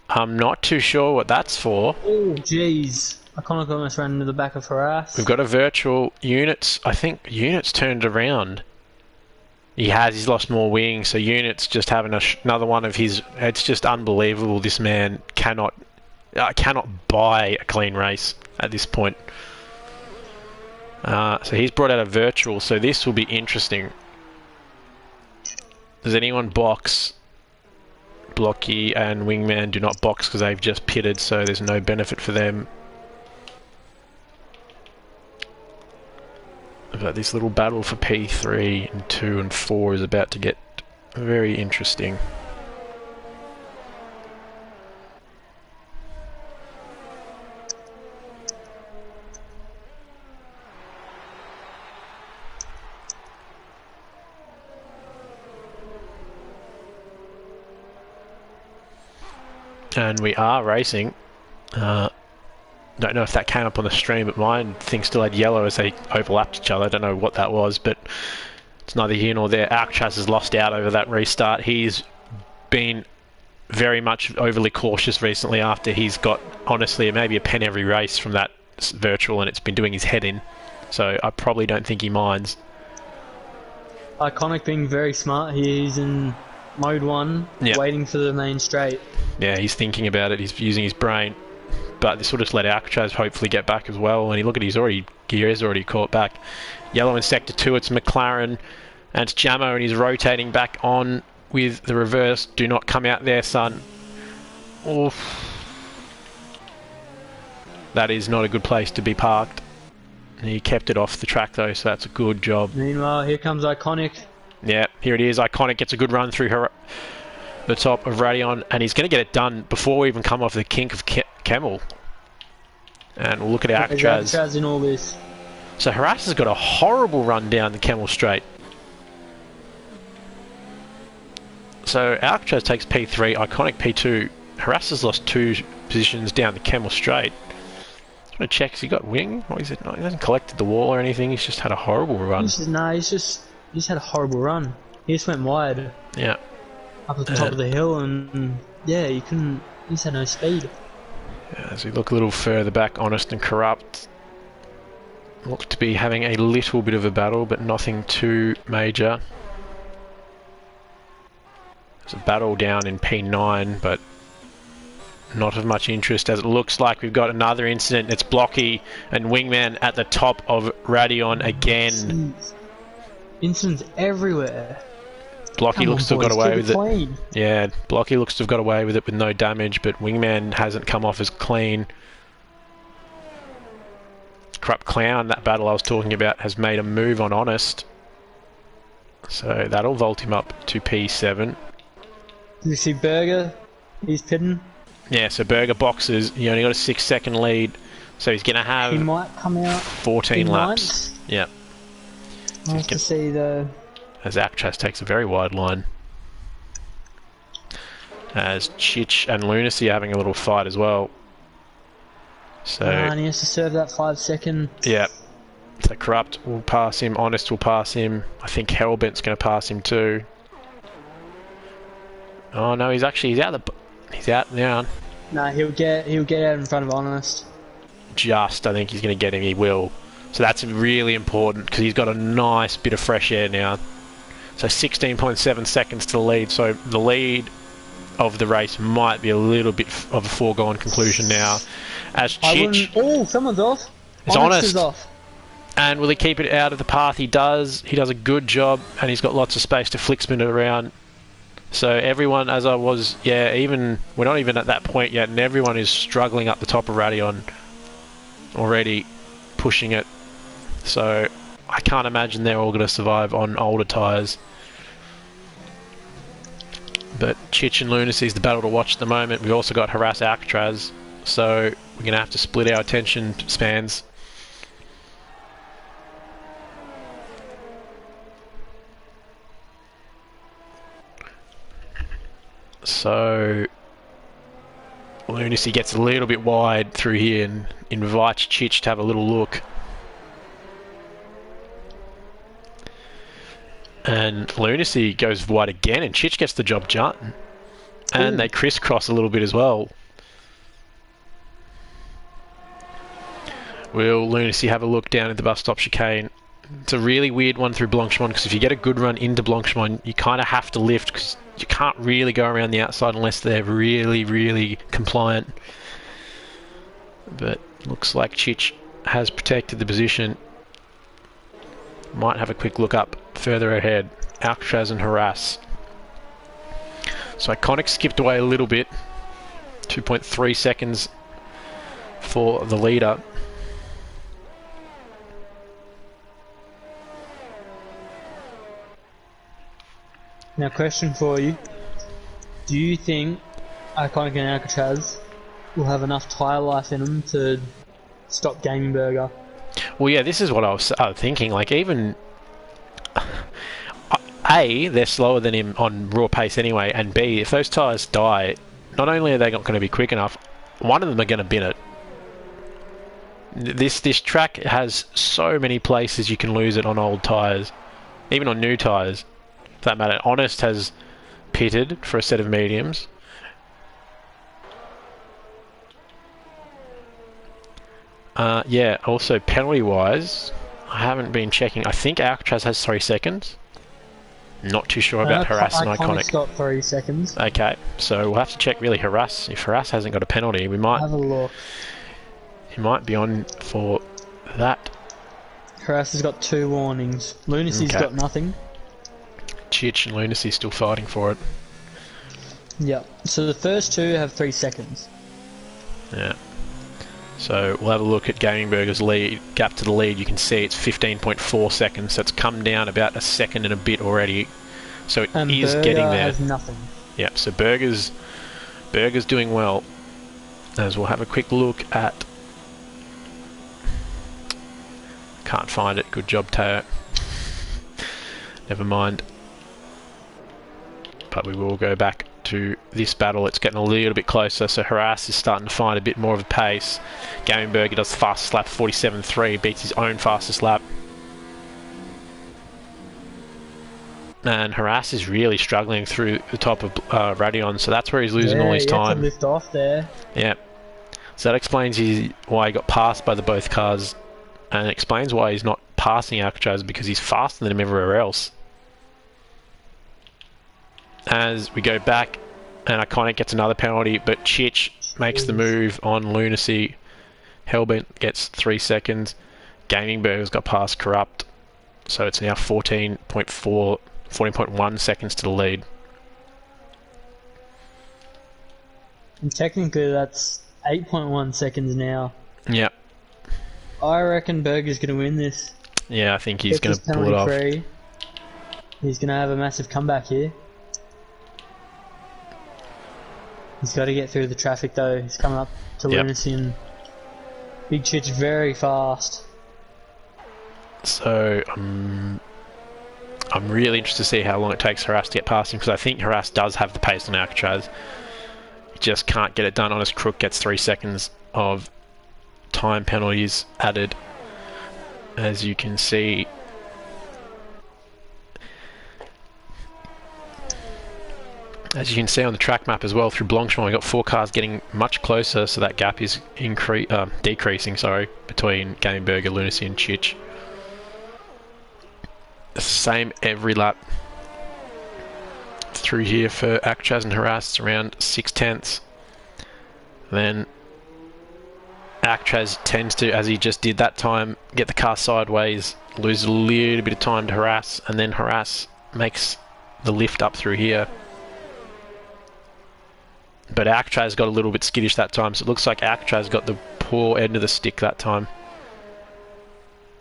I'm not too sure what that's for. Oh, jeez. Iconic almost ran into the back of Harass. We've got a virtual Units. I think Units turned around. He's lost more wings, so Units just having another one of his. It's just unbelievable. This man cannot buy a clean race at this point. So he's brought out a virtual, so this will be interesting. Does anyone box? Blocky and Wingman do not box because they've just pitted, so there's no benefit for them. But this little battle for P3 and 2 and 4 is about to get very interesting. And we are racing. Don't know if that came up on the stream, but mine thing still had yellow as they overlapped each other. I don't know what that was, but it's neither here nor there. Alcatraz has lost out over that restart. He's been very much overly cautious recently after he's got, honestly, maybe a pen every race from that virtual, and it's been doing his head in. So I probably don't think he minds. Iconic being very smart. He's in mode 1, yep, waiting for the main straight. Yeah, he's thinking about it. He's using his brain. But this will just let Alcatraz hopefully get back as well. And you look at his gear is already caught back. Yellow in sector 2, it's McLaren and it's Jamo, and he's rotating back on with the reverse. Do not come out there, son. Oof. That is not a good place to be parked. And he kept it off the track though, so that's a good job. Meanwhile, here comes Iconic. Yeah, here it is. Iconic gets a good run through the top of Radion, and he's going to get it done before we even come off the kink of Camel. And we'll look at Alcatraz. Alcatraz in all this. So Harass has got a horrible run down the Camel Straight. So Alcatraz takes P3, Iconic P2. Harass has lost 2 positions down the Camel Straight. Just want to check, has he got wing? Or is it not? He hasn't collected the wall or anything, he's just had a horrible run. He's just had a horrible run. He just went wide. Yeah. Up at the top of the hill, and yeah, you couldn't. He just had no speed. As we look a little further back, Honest and Corrupt look to be having a little bit of a battle, but nothing too major. There's a battle down in P9, but not of much interest, as it looks like we've got another incident. It's Blocky and Wingman at the top of Radion again. Incidents everywhere. Blocky looks to have got away with it. Clean. Yeah, Blocky looks to have got away with it with no damage, but Wingman hasn't come off as clean. Corrupt Clown, that battle I was talking about, has made a move on Honest. So that'll vault him up to P7. Did you see Burger? He's pitting. Yeah, so Burger boxes. He only got a 6-second lead, so he's going to have he might come out 14 laps. Yeah. Nice to see though. As Alcatraz takes a very wide line. As Chich and Lunacy are having a little fight as well. So and he has to serve that 5 second. Yeah. So Corrupt will pass him, Honest will pass him. I think Hellbent's going to pass him too. Oh no, he's out now. Nah, he'll get out in front of Honest. I think he's going to get him. He will. So that's really important because he's got a nice bit of fresh air now. So 16.7 seconds to the lead. So the lead of the race might be a little bit of a foregone conclusion now. As Chich... Oh, someone's off. It's Honest. Is off. And will he keep it out of the path? He does. He does a good job, and he's got lots of space to flick spin it around. So everyone, as I was, we're not even at that point yet, and everyone is struggling up the top of Radion already, pushing it. So I can't imagine they're all going to survive on older tyres. But Chich and Lunacy is the battle to watch at the moment. We've also got Harass Alcatraz, so we're going to have to split our attention spans. So Lunacy gets a little bit wide through here and invites Chich to have a little look. And Lunacy goes wide again, and Chich gets the job done. And they crisscross a little bit as well. Will Lunacy have a look down at the bus stop chicane? It's a really weird one through Blanchemont, because if you get a good run into Blanchemont, you kind of have to lift, because you can't really go around the outside unless they're really, really compliant. But looks like Chich has protected the position. Might have a quick look up further ahead. Alcatraz and Harass. So Iconic skipped away a little bit. 2.3 seconds for the leader. Now, question for you. Do you think Iconic and Alcatraz will have enough tyre life in them to stop Gaming Burger? Well, yeah, this is what I was thinking. Like, even... A, they're slower than him on raw pace anyway, and B, if those tyres die, not only are they not going to be quick enough, one of them are going to bin it. This track has so many places you can lose it on old tyres, even on new tyres, for that matter. Honest has pitted for a set of mediums. Yeah, also penalty-wise, I haven't been checking. I think Alcatraz has 3 seconds. Not too sure about Harass and Iconic. Iconic's got 3 seconds. Okay, so we'll have to check really Harass. If Harass hasn't got a penalty, we might... Have a look. He might be on for that. Harass has got 2 warnings. Lunacy's got nothing. Chich and Lunacy still fighting for it. Yep. So the first 2 have 3 seconds. Yeah. So we'll have a look at Gaming Burger's lead, gap to the lead. You can see it's 15.4 seconds, so it's come down about a second and a bit already. So it is Burger getting there. has nothing. Yep, so Burger's doing well. As we'll have a quick look at... Can't find it. Good job, Teo. Never mind. But we will go back to this battle. It's getting a little bit closer, so Harass is starting to find a bit more of a pace. Gaming Burger does the fastest lap, 47.3, beats his own fastest lap. And Harass is really struggling through the top of Radion, so that's where he's losing all his time. To lift off there. Yeah. So that explains why he got passed by the both cars, and it explains why he's not passing Alcatraz, because he's faster than him everywhere else. As we go back, and Iconic gets another penalty, but Chich makes the move on Lunacy. Hellbent gets 3 seconds. Gaming Burger's got past Corrupt, so it's now 14.1 seconds to the lead. And technically that's 8.1 seconds now. Yep. I reckon Burger's going to win this. Yeah, I think he's going to pull it off. Free. He's going to have a massive comeback here. He's got to get through the traffic though. He's coming up to Lunacy, and Big Chich very fast. So I'm really interested to see how long it takes Harass to get past him, because I think Harass does have the pace on Alcatraz. He just can't get it done. Honest Crook gets 3 seconds of time penalties added. As you can see, on the track map as well, through Blanchemont, we've got 4 cars getting much closer, so that gap is decreasing, between Gaming Burger, Lunacy and Chich. The same every lap through here for Alcatraz and Harass. It's around 6/10. Then Alcatraz tends to, as he just did that time, get the car sideways, lose a little bit of time to Harass, and then Harass makes the lift up through here. But Alcatraz got a little bit skittish that time, so it looks like Alcatraz got the poor end of the stick that time.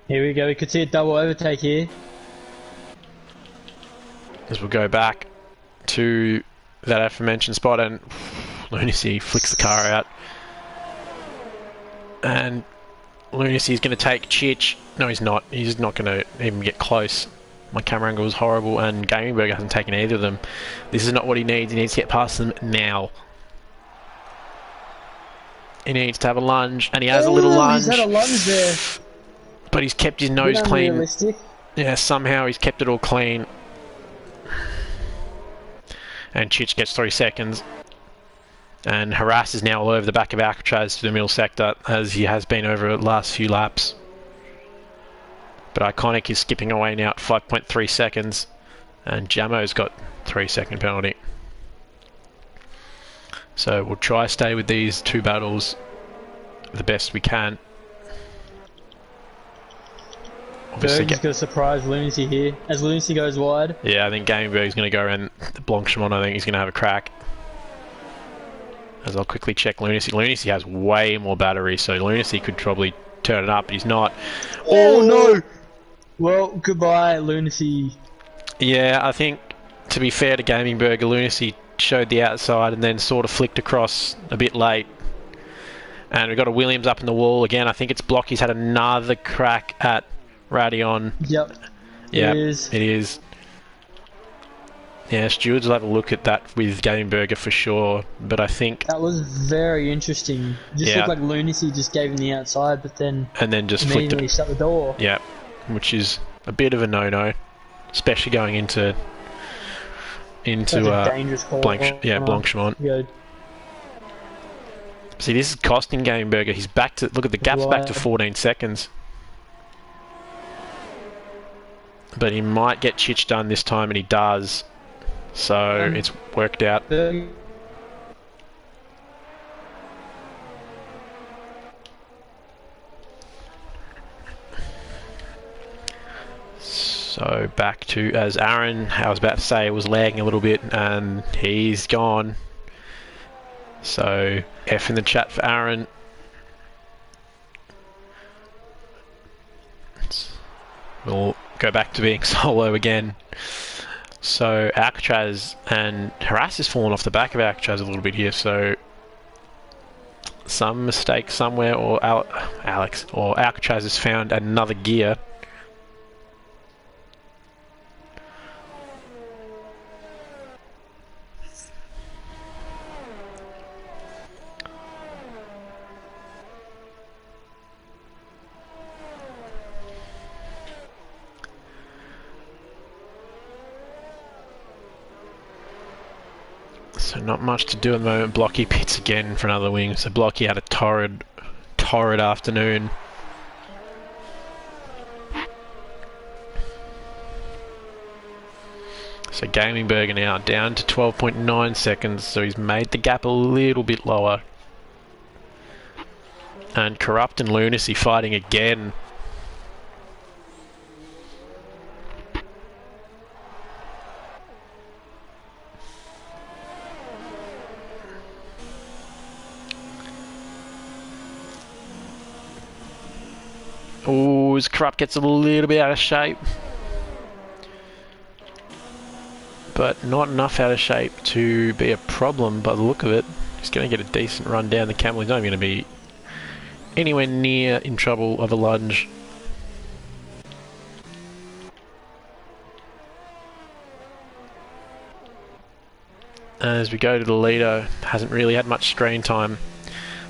Here we go. We could see a double overtake here. As we'll go back to that aforementioned spot, and Lunacy flicks the car out. And Lunacy's going to take Chich. No, he's not. He's not going to even get close. My camera angle was horrible, and Gaming Burger hasn't taken either of them. This is not what he needs. He needs to get past them now. He needs to have a lunge, and he has a little lunge. He's had a lunge there. But he's kept his nose clean. Unrealistic. Yeah, somehow he's kept it all clean. And Chich gets 3 seconds. And Harass is now all over the back of Alcatraz to the middle sector, as he has been over the last few laps. But Iconic is skipping away now at 5.3 seconds. And Jamo's got 3-second penalty. So we'll try to stay with these 2 battles the best we can. Obviously Berg's going to surprise Lunacy here, as Lunacy goes wide. Yeah, I think Gamingberg's going to go around the Blanchemont. I think he's going to have a crack. As I'll quickly check Lunacy. Lunacy has way more battery, so Lunacy could probably turn it up. He's not. Oh no! Well, goodbye, Lunacy. Yeah, I think, to be fair to Gamingberg, Lunacy showed the outside and then sort of flicked across a bit late. And we've got a Williams up in the wall again. I think it's Block. He's had another crack at Radion. Yep. Yeah, it is. It is. Yeah, Stewards will have a look at that with Gamingberger for sure, but I think... That was very interesting. Just looked like Lunacy just gave him the outside, but then... And then just flicked it. Shut the door. Yeah, which is a bit of a no-no, especially going into dangerous call. Blanchemont. Good. See, this is costing Gamingberger. He's back to... Look at the gap's back to 14 seconds. But he might get Chich done this time, and he does. So it's worked out. So back to, as Aaron, I was about to say, was lagging a little bit, and he's gone. So F in the chat for Aaron. We'll go back to being solo again. So Alcatraz and Harass has fallen off the back of Alcatraz a little bit here, so some mistake somewhere, or Alex or Alcatraz has found another gear. So not much to do at the moment. Blocky pits again for another wing. So Blocky had a torrid afternoon. So Gamingberger now down to 12.9 seconds. So he's made the gap a little bit lower. And Corrupt and Lunacy fighting again. Oh, his Corrupt gets a little bit out of shape. But not enough out of shape to be a problem by the look of it. He's going to get a decent run down the camel. He's not going to be anywhere near in trouble of a lunge. As we go to the leader, hasn't really had much screen time.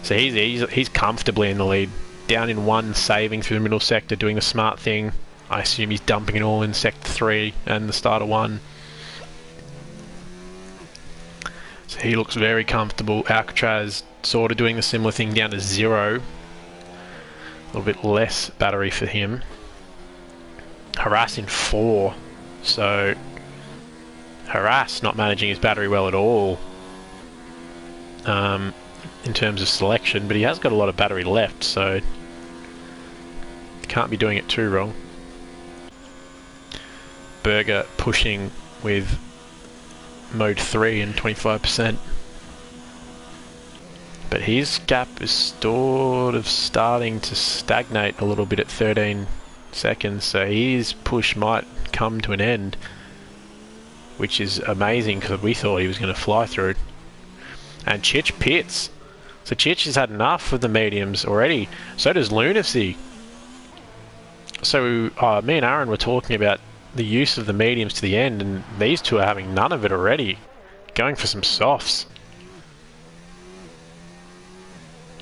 So he's comfortably in the lead. Down in 1, saving through the middle sector, doing the smart thing. I assume he's dumping it all in sector 3 and the start of 1. So he looks very comfortable. Alcatraz sort of doing the similar thing, down to 0. A little bit less battery for him. Harass in 4. So Harass not managing his battery well at all. In terms of selection, but he has got a lot of battery left, so can't be doing it too wrong. Burger pushing with mode 3 and 25%, but his gap is sort of starting to stagnate a little bit at 13 seconds, so his push might come to an end, which is amazing because we thought he was going to fly through. And Chich pits. So Chich has had enough of the mediums already. So does Lunacy. So me and Aaron were talking about the use of the mediums to the end, and these two are having none of it already. Going for some softs.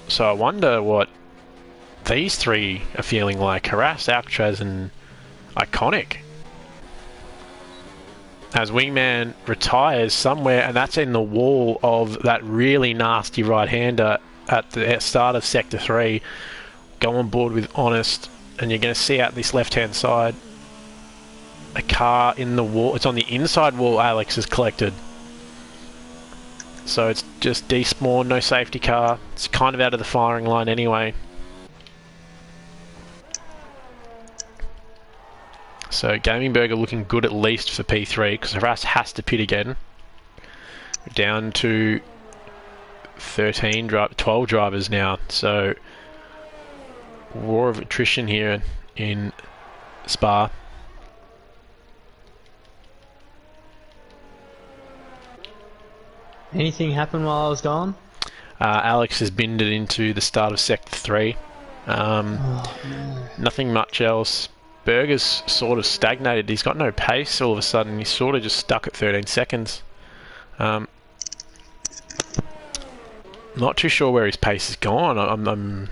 So I wonder what these three are feeling like. Harass, Alcatraz and Iconic. As Wingman retires somewhere, and that's in the wall of that really nasty right-hander at the start of Sector 3. Go on board with Honest, and you're going to see out this left-hand side a car in the wall. It's on the inside wall Alex has collected. So it's just despawn, no safety car. It's kind of out of the firing line anyway. So Gaming Burger looking good at least for P3 because Harass has to pit again. We're down to 12 drivers now. So war of attrition here in Spa. Anything happened while I was gone? Alex has binned it into the start of Sector 3. No. Nothing much else. Berger's sort of stagnated. He's got no pace all of a sudden. He's sort of just stuck at 13 seconds. Not too sure where his pace has gone. I'm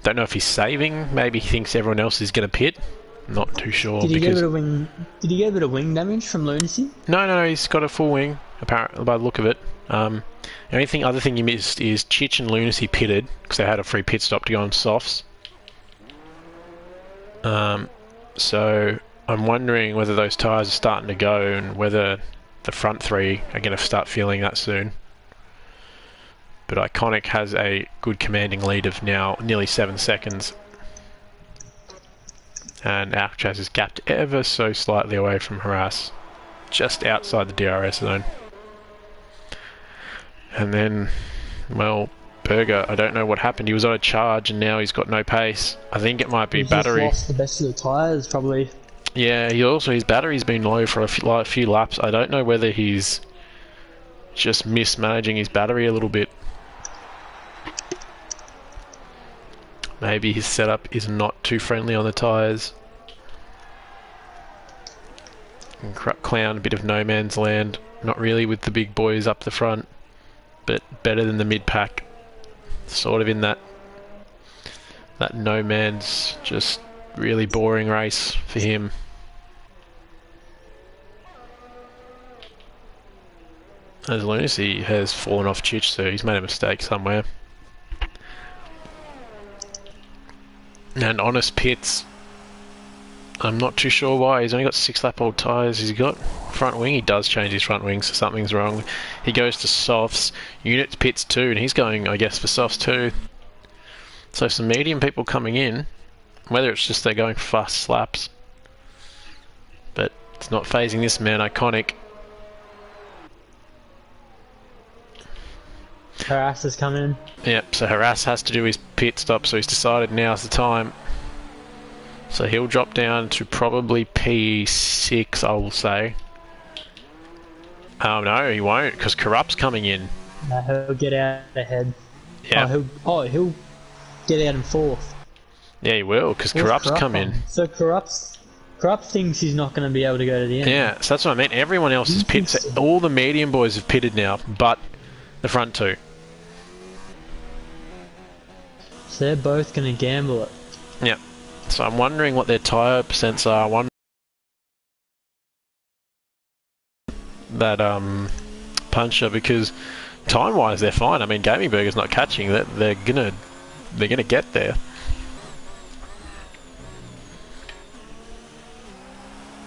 don't know if he's saving. Maybe he thinks everyone else is going to pit. Not too sure. Did he get a bit of wing? Did he get a bit of wing damage from Lunacy? No, he's got a full wing. Apparently, by the look of it. The only other thing you missed is Chich and Lunacy pitted because they had a free pit stop to go on softs. So I'm wondering whether those tyres are starting to go and whether the front three are going to start feeling that soon. But Iconic has a good commanding lead of now nearly 7 seconds. And Alcatraz is gapped ever so slightly away from Harass, just outside the DRS zone. And then, well, Berger, I don't know what happened. He was on a charge and now he's got no pace. I think it might be battery. He's lost the best of the tyres, probably. Yeah, his battery's been low for a few laps. I don't know whether he's just mismanaging his battery a little bit. Maybe his setup is not too friendly on the tyres. And Clown, a bit of no man's land. Not really with the big boys up the front, but better than the mid-pack. Sort of in that no man's, just really boring race for him. As Lunacy has fallen off Chich, so he's made a mistake somewhere. And Honest pits. I'm not too sure why. He's only got 6 lap old tyres. He's got front wing. He does change his front wing, so something's wrong. He goes to softs. Units pits too, and he's going, I guess, for softs too. So some medium people coming in. Whether it's just they're going for fast slaps. But it's not phasing this man, Iconic. Harass has come in. Yep, so Harass has to do his pit stop, so he's decided now's the time. So he'll drop down to probably P6, I will say. Oh no, he won't, because Corrupt's coming in. No, he'll get out ahead. Yeah. He'll get out in 4th. Yeah, he will, because Corrupt's come in. So Corrupt thinks he's not going to be able to go to the end. Yeah, so that's what I mean. Everyone else is pitted. So all the medium boys have pitted now, but the front two. So they're both going to gamble it. Yeah. So I'm wondering what their tyre percents are. That puncher, because time-wise they're fine. I mean, Gaming Burger's not catching that. They're gonna get there.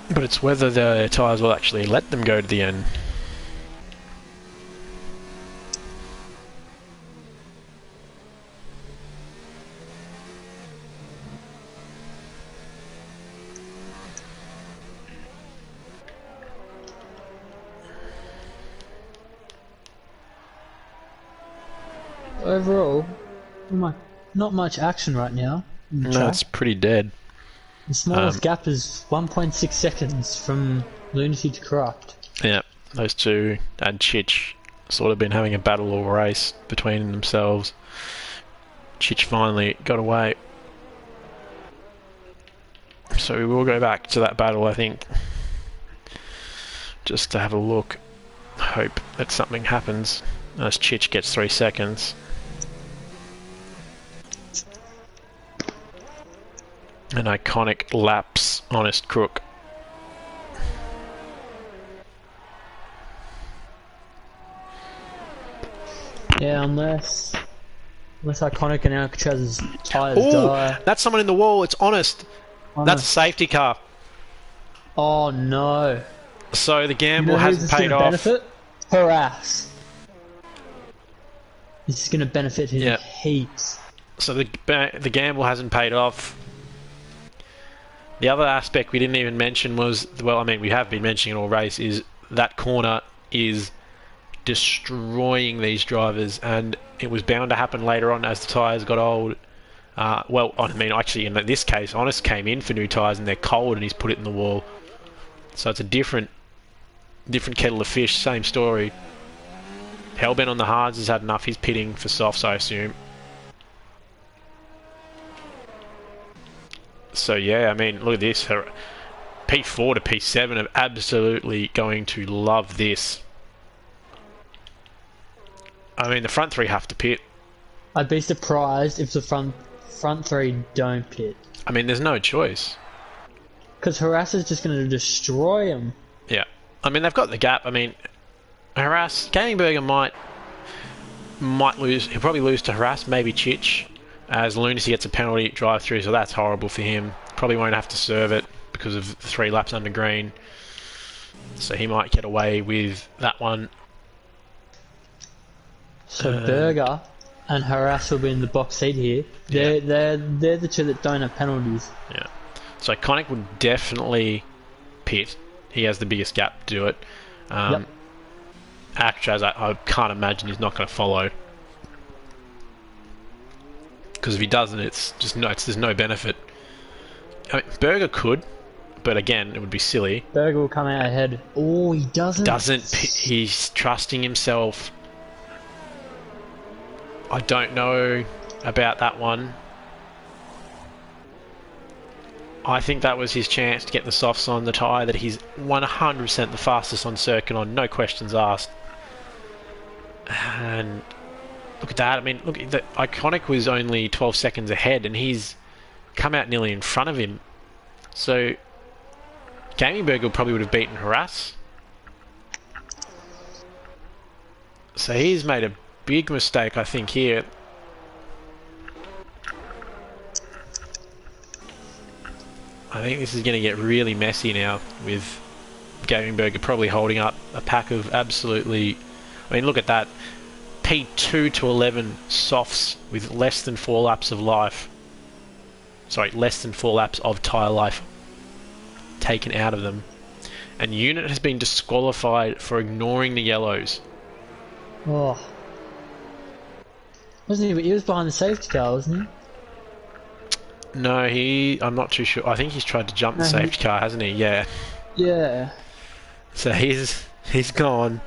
But it's whether their tyres will actually let them go to the end. Overall, not much action right now. No, it's pretty dead. The smallest gap is 1.6 seconds from Lunacy to Corrupt. Yeah, those two and Chich sort of been having a battle or race between themselves. Chich finally got away. So we will go back to that battle, I think, just to have a look. Hope that something happens as Chich gets 3 seconds. An iconic lapse, Honest Crook. Yeah, unless Iconic and Alcatraz's tyres die. That's someone in the wall. It's Honest. That's a safety car. Oh no. So the gamble hasn't paid off. Benefit? Harass. This is going to benefit him heaps. So the gamble hasn't paid off. The other aspect we didn't even mention was, well, I mean, we have been mentioning it all race, is that corner is destroying these drivers, and it was bound to happen later on as the tyres got old. Well, I mean, actually, in this case, Honest came in for new tyres and they're cold and he's put it in the wall. So it's a different kettle of fish, same story. Hellbent on the hards has had enough. He's pitting for softs, I assume. So yeah, I mean, look at this. P4 to P7 are absolutely going to love this. I mean, the front three have to pit. I'd be surprised if the front three don't pit. I mean, there's no choice. Because Harass is just going to destroy him. Yeah. I mean, they've got the gap. I mean, Harass, Gaming Burger might lose. He'll probably lose to Harass, maybe Chich, as Lunacy gets a penalty drive through, so that's horrible for him. Probably won't have to serve it because of 3 laps under green. So he might get away with that one. So Burger and Harass will be in the box seat here. They're the two that don't have penalties. Yeah. So Iconic would definitely pit. He has the biggest gap to do it. Actraz, I can't imagine he's not going to follow. Because if he doesn't, it's just there's no benefit. I mean, Burger could, but again, it would be silly. Burger will come out ahead. Oh, he doesn't. He's trusting himself. I don't know about that one. I think that was his chance to get the softs on the tyre that he's 100% the fastest on circuit on, no questions asked. And look at that. I mean, look, the Iconic was only 12 seconds ahead and he's come out nearly in front of him. So Gaming Burger probably would have beaten Harass. So he's made a big mistake, I think, here. I think this is going to get really messy now with Gaming Burger probably holding up a pack of absolutely... I mean, look at that. P2 to 11 softs with less than 4 laps of life. Sorry, less than 4 laps of tyre life taken out of them. And Unit has been disqualified for ignoring the yellows. Oh. Wasn't he? He was behind the safety car, wasn't he? No, I'm not too sure. I think he's tried to jump the safety car, hasn't he? Yeah. Yeah. So he's gone.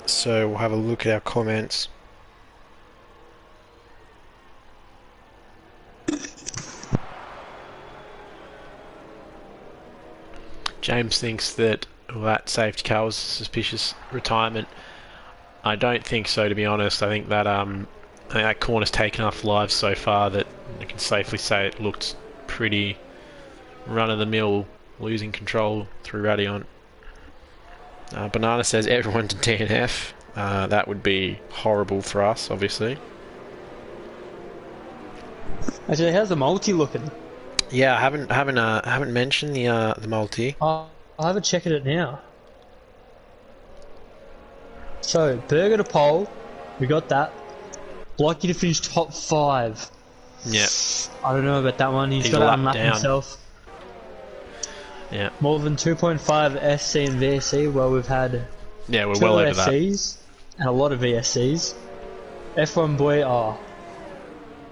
So we'll have a look at our comments. James thinks that that safety car was a suspicious retirement. I don't think so, to be honest. I think that corner's taken enough lives so far that I can safely say it looked pretty run-of-the-mill, losing control through Radiant. Banana says everyone to DNF. That would be horrible for us, obviously. Actually, how's the multi looking? Yeah, I haven't mentioned the multi. I'll have a check at it now. So Burger to pole, we got that. Blocky to finish top 5. Yeah. I don't know about that one. He's got to unlap himself. Yeah. More than 2.5 SC and VSC. Well, we've had Yeah, we're two well over that. SCs and a lot of VSCs. F1 boy,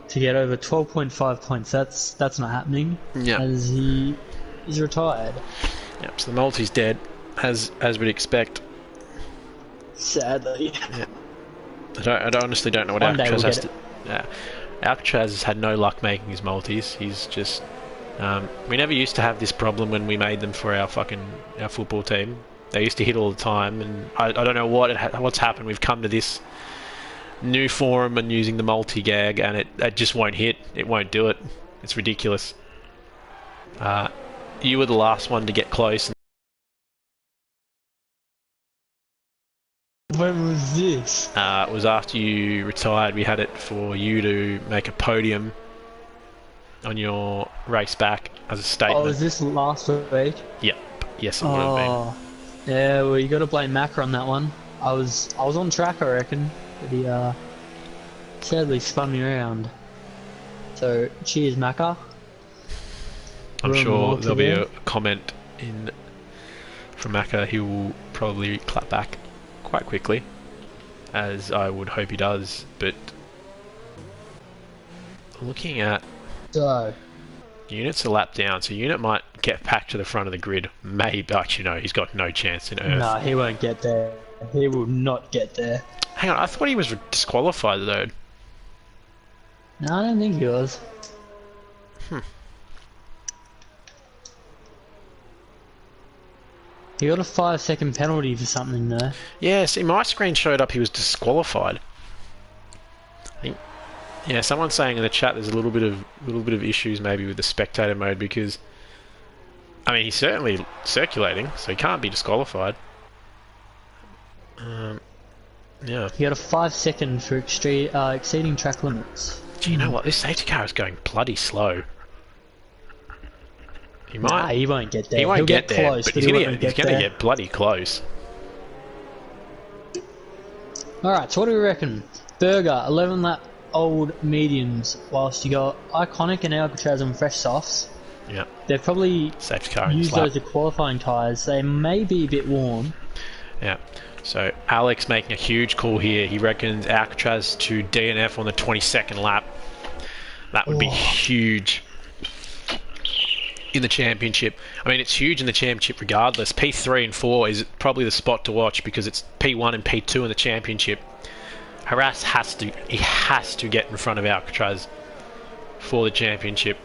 to get over 12.5 points, that's not happening. Yeah. As he is retired. Yep. So the multi's dead, as we'd expect. Sadly. Yeah. I honestly don't know what One day Alcatraz we'll has get to. Yeah. Alcatraz has had no luck making his multis. He's just. We never used to have this problem when we made them for our football team. They used to hit all the time, and I don't know what's happened. We've come to this new form and using the multi-gag, and it just won't hit. It won't do it. It's ridiculous. You were the last one to get close. When was this? It was after you retired. We had it for you to make a podium on your race back as a statement. Oh, was this last week? Yep. Yes, it would have been. Yeah, well, you got to blame Macca on that one. I was on track, I reckon, but he sadly spun me around. So cheers, Macca. I'm sure there'll be a comment from Macca. He will probably clap back quite quickly, as I would hope he does. But looking at Unit's a lap down, so Unit might get back to the front of the grid. Maybe, but he's got no chance in Earth. No, he won't get there. He will not get there. Hang on, I thought he was disqualified though. No, I don't think he was. He got a 5-second penalty for something there. Yeah, see, my screen showed up he was disqualified. I think, yeah, someone's saying in the chat there's a little bit of issues maybe with the spectator mode because, I mean, he's certainly circulating, so he can't be disqualified. Yeah. He got a 5-second for exceeding track limits. Do you know what? This safety car is going bloody slow. He might. Nah, he won't get there. He won't get there, close, but but he's going to get bloody close. Alright, so what do we reckon? Berger, 11 lap old mediums, whilst you got Iconic and Alcatraz on fresh softs. Yeah. They've probably safety car used those as qualifying tyres. They may be a bit worn. Yeah. So Alex making a huge call here. He reckons Alcatraz to DNF on the 22nd lap. That would be huge in the championship. I mean, it's huge in the championship regardless. P3 and 4 is probably the spot to watch because it's P1 and P2 in the championship. Harass has to get in front of Alcatraz for the championship.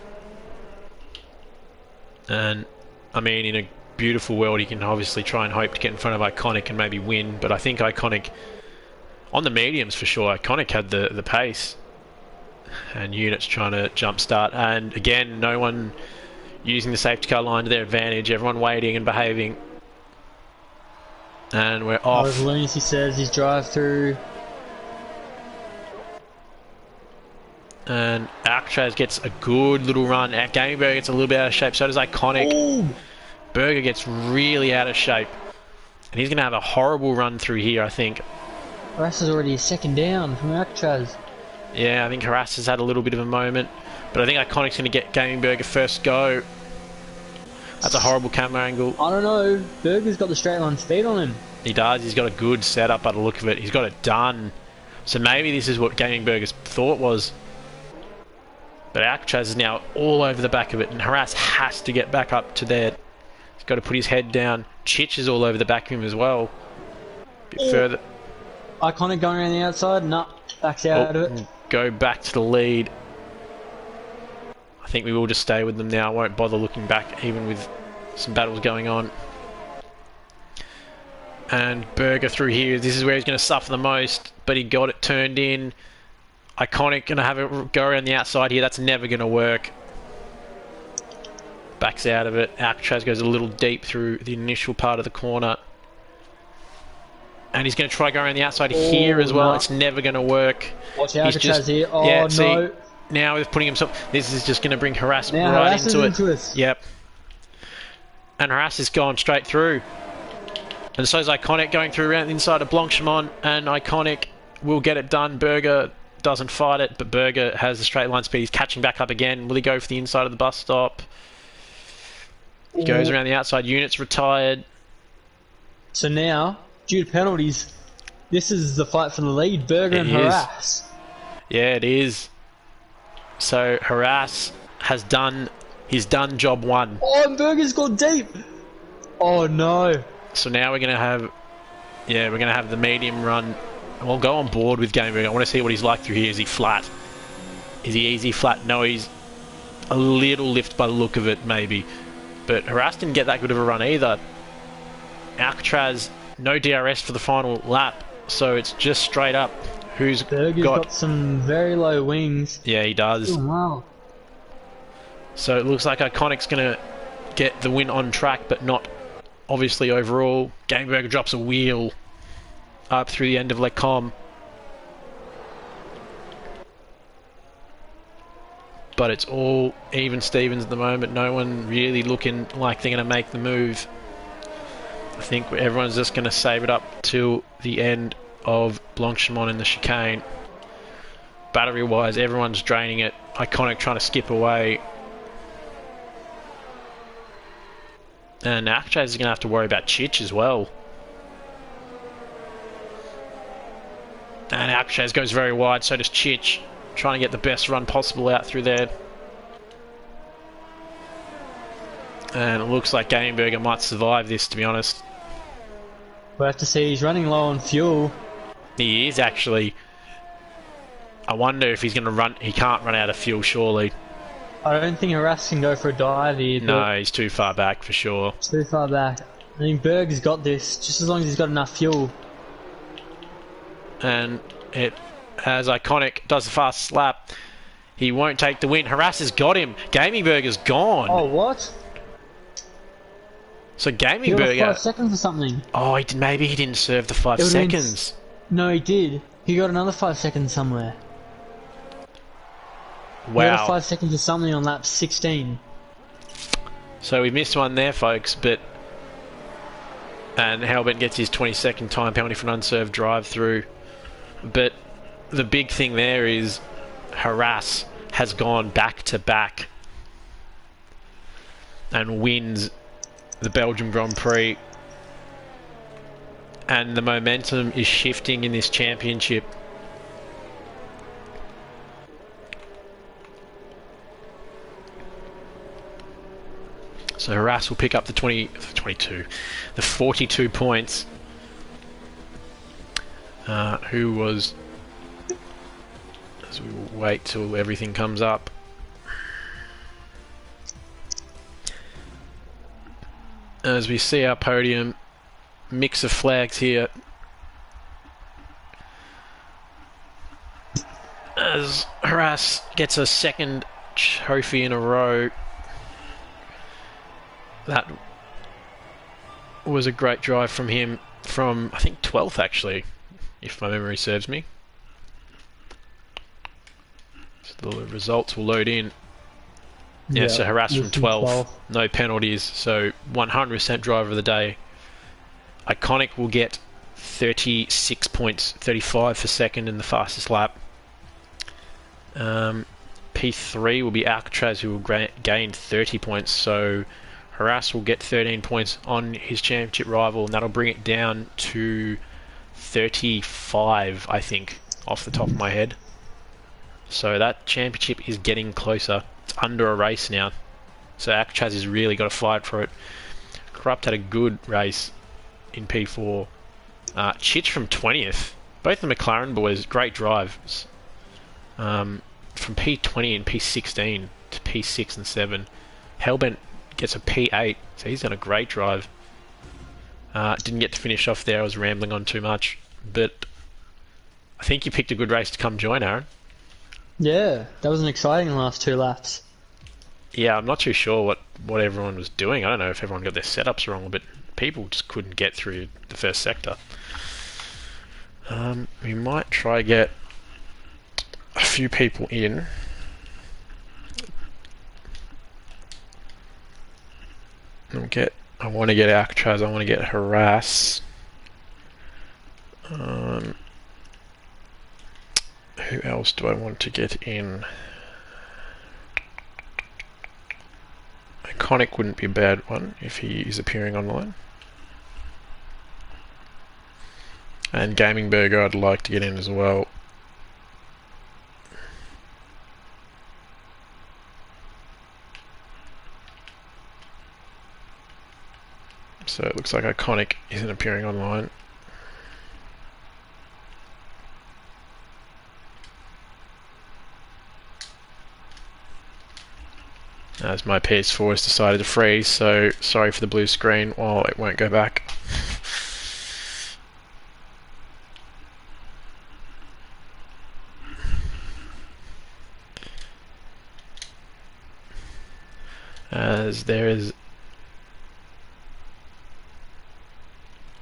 And I mean, in a beautiful world, he can obviously try and hope to get in front of Iconic and maybe win, but I think Iconic on the mediums for sure. Iconic had the pace, and Unit's trying to jumpstart. And again, no one using the safety car line to their advantage. Everyone waiting and behaving, and we're off. As Lunacy says, his drive through. And Alcatraz gets a good little run. Gamingberg gets a little bit out of shape. So does Iconic. Ooh. Berger gets really out of shape, and he's going to have a horrible run through here, I think. Harass is already a second down from Alcatraz. Yeah, I think Harass has had a little bit of a moment, but I think Iconic's going to get Gamingberg a first go. That's a horrible camera angle. I don't know. Berger's got the straight line speed on him. He does. He's got a good setup by the look of it. He's got it done. So maybe this is what Gamingberg's thought was. But Alcatraz is now all over the back of it, and Harass has to get back up to there. He's got to put his head down. Chich is all over the back of him as well. A bit further. Iconic going around the outside. Nah, backs out of it. Go back to the lead. I think we will just stay with them now. I won't bother looking back, even with some battles going on. And Berger through here. This is where he's going to suffer the most, but he got it turned in. Iconic going to have it go around the outside here. That's never going to work. Backs out of it. Alcatraz goes a little deep through the initial part of the corner. And he's going to try go around the outside here as well. No. It's never going to work. Watch Alcatraz here. Oh, yeah, see, no. Now he's putting himself... This is just going to bring Harass now right Harass into it. Us. Yep. And Harass has gone straight through. And so is Iconic going through around the inside of Blanchimont. And Iconic will get it done. Berger doesn't fight it, but Berger has the straight line speed. He's catching back up again. Will he go for the inside of the bus stop? He goes around the outside. Unit's retired. So now, due to penalties, this is the fight for the lead. Berger and Harass. Yeah, it is. So Harass has done job one. Oh, and Berger's gone deep. Oh no. So now we're gonna have the medium run. We'll go on board with Game Berger. I want to see what he's like through here. Is he flat? Is he easy flat? No, he's a little lift by the look of it, maybe. But Harass didn't get that good of a run either. Alcatraz, no DRS for the final lap, so it's just straight up. Who's Berger's got some very low wings. Yeah, he does. Oh, wow. So it looks like Iconic's going to get the win on track, but not obviously overall. Gameberger drops a wheel up through the end of Lecom. But it's all even Stevens at the moment. No one really looking like they're going to make the move. I think everyone's just going to save it up till the end of Blanchimont in the chicane. Battery wise, everyone's draining it. Iconic trying to skip away. And Alcatraz is going to have to worry about Chich as well. And Alcatraz goes very wide, so does Chich. Trying to get the best run possible out through there. And it looks like Gameberger might survive this, to be honest. We'll have to see. He's running low on fuel. He is actually. I wonder if he's going to run. He can't run out of fuel, surely. I don't think Harass can go for a dive here. No, he's too far back for sure. Too far back. I think Berg's got this, just as long as he's got enough fuel. And it, as Iconic does the fast lap, he won't take the win. Harass has got him. Gaming Burger's gone. Oh, what? So Gaming Burger. 5 seconds or something. Oh, maybe he didn't serve the 5 seconds. No, he did. He got another 5 seconds somewhere. Wow. He got a 5 seconds or something on lap 16. So we missed one there, folks, but... And Hellbent gets his 20-second time penalty for an unserved drive-through. But the big thing there is Harass has gone back-to-back and wins the Belgium Grand Prix. And the momentum is shifting in this championship. So Harass will pick up the 42 points. Who was... As we wait till everything comes up. As we see our podium, mix of flags here. As Harass gets a second trophy in a row. That was a great drive from him from, I think, 12th actually, if my memory serves me. So the results will load in. Yeah, so Harass from 12th, no penalties, so 100% driver of the day. Iconic will get 36 points, 35 for second in the fastest lap. P3 will be Alcatraz, who will gain 30 points, so Harass will get 13 points on his championship rival, and that'll bring it down to 35, I think, off the top of my head. So that championship is getting closer. It's under a race now. So Alcatraz has really got to fight for it. Corrupt had a good race in P4. Chich from 20th. Both the McLaren boys, great drives. From P20 and P16 to P6 and 7. Hellbent gets a P8, so he's done a great drive. Didn't get to finish off there, I was rambling on too much. But I think you picked a good race to come join, Aaron. Yeah, that was an exciting last 2 laps. Yeah, I'm not too sure what everyone was doing. I don't know if everyone got their setups wrong, but people just couldn't get through the first sector. We might try get a few people in. I want to get Alcatraz, I want to get Harass. Who else do I want to get in? Iconic wouldn't be a bad one if he is appearing online. And Gaming Burger I'd like to get in as well. So it looks like Iconic isn't appearing online. As my PS4 has decided to freeze, so sorry for the blue screen while it won't go back. As there is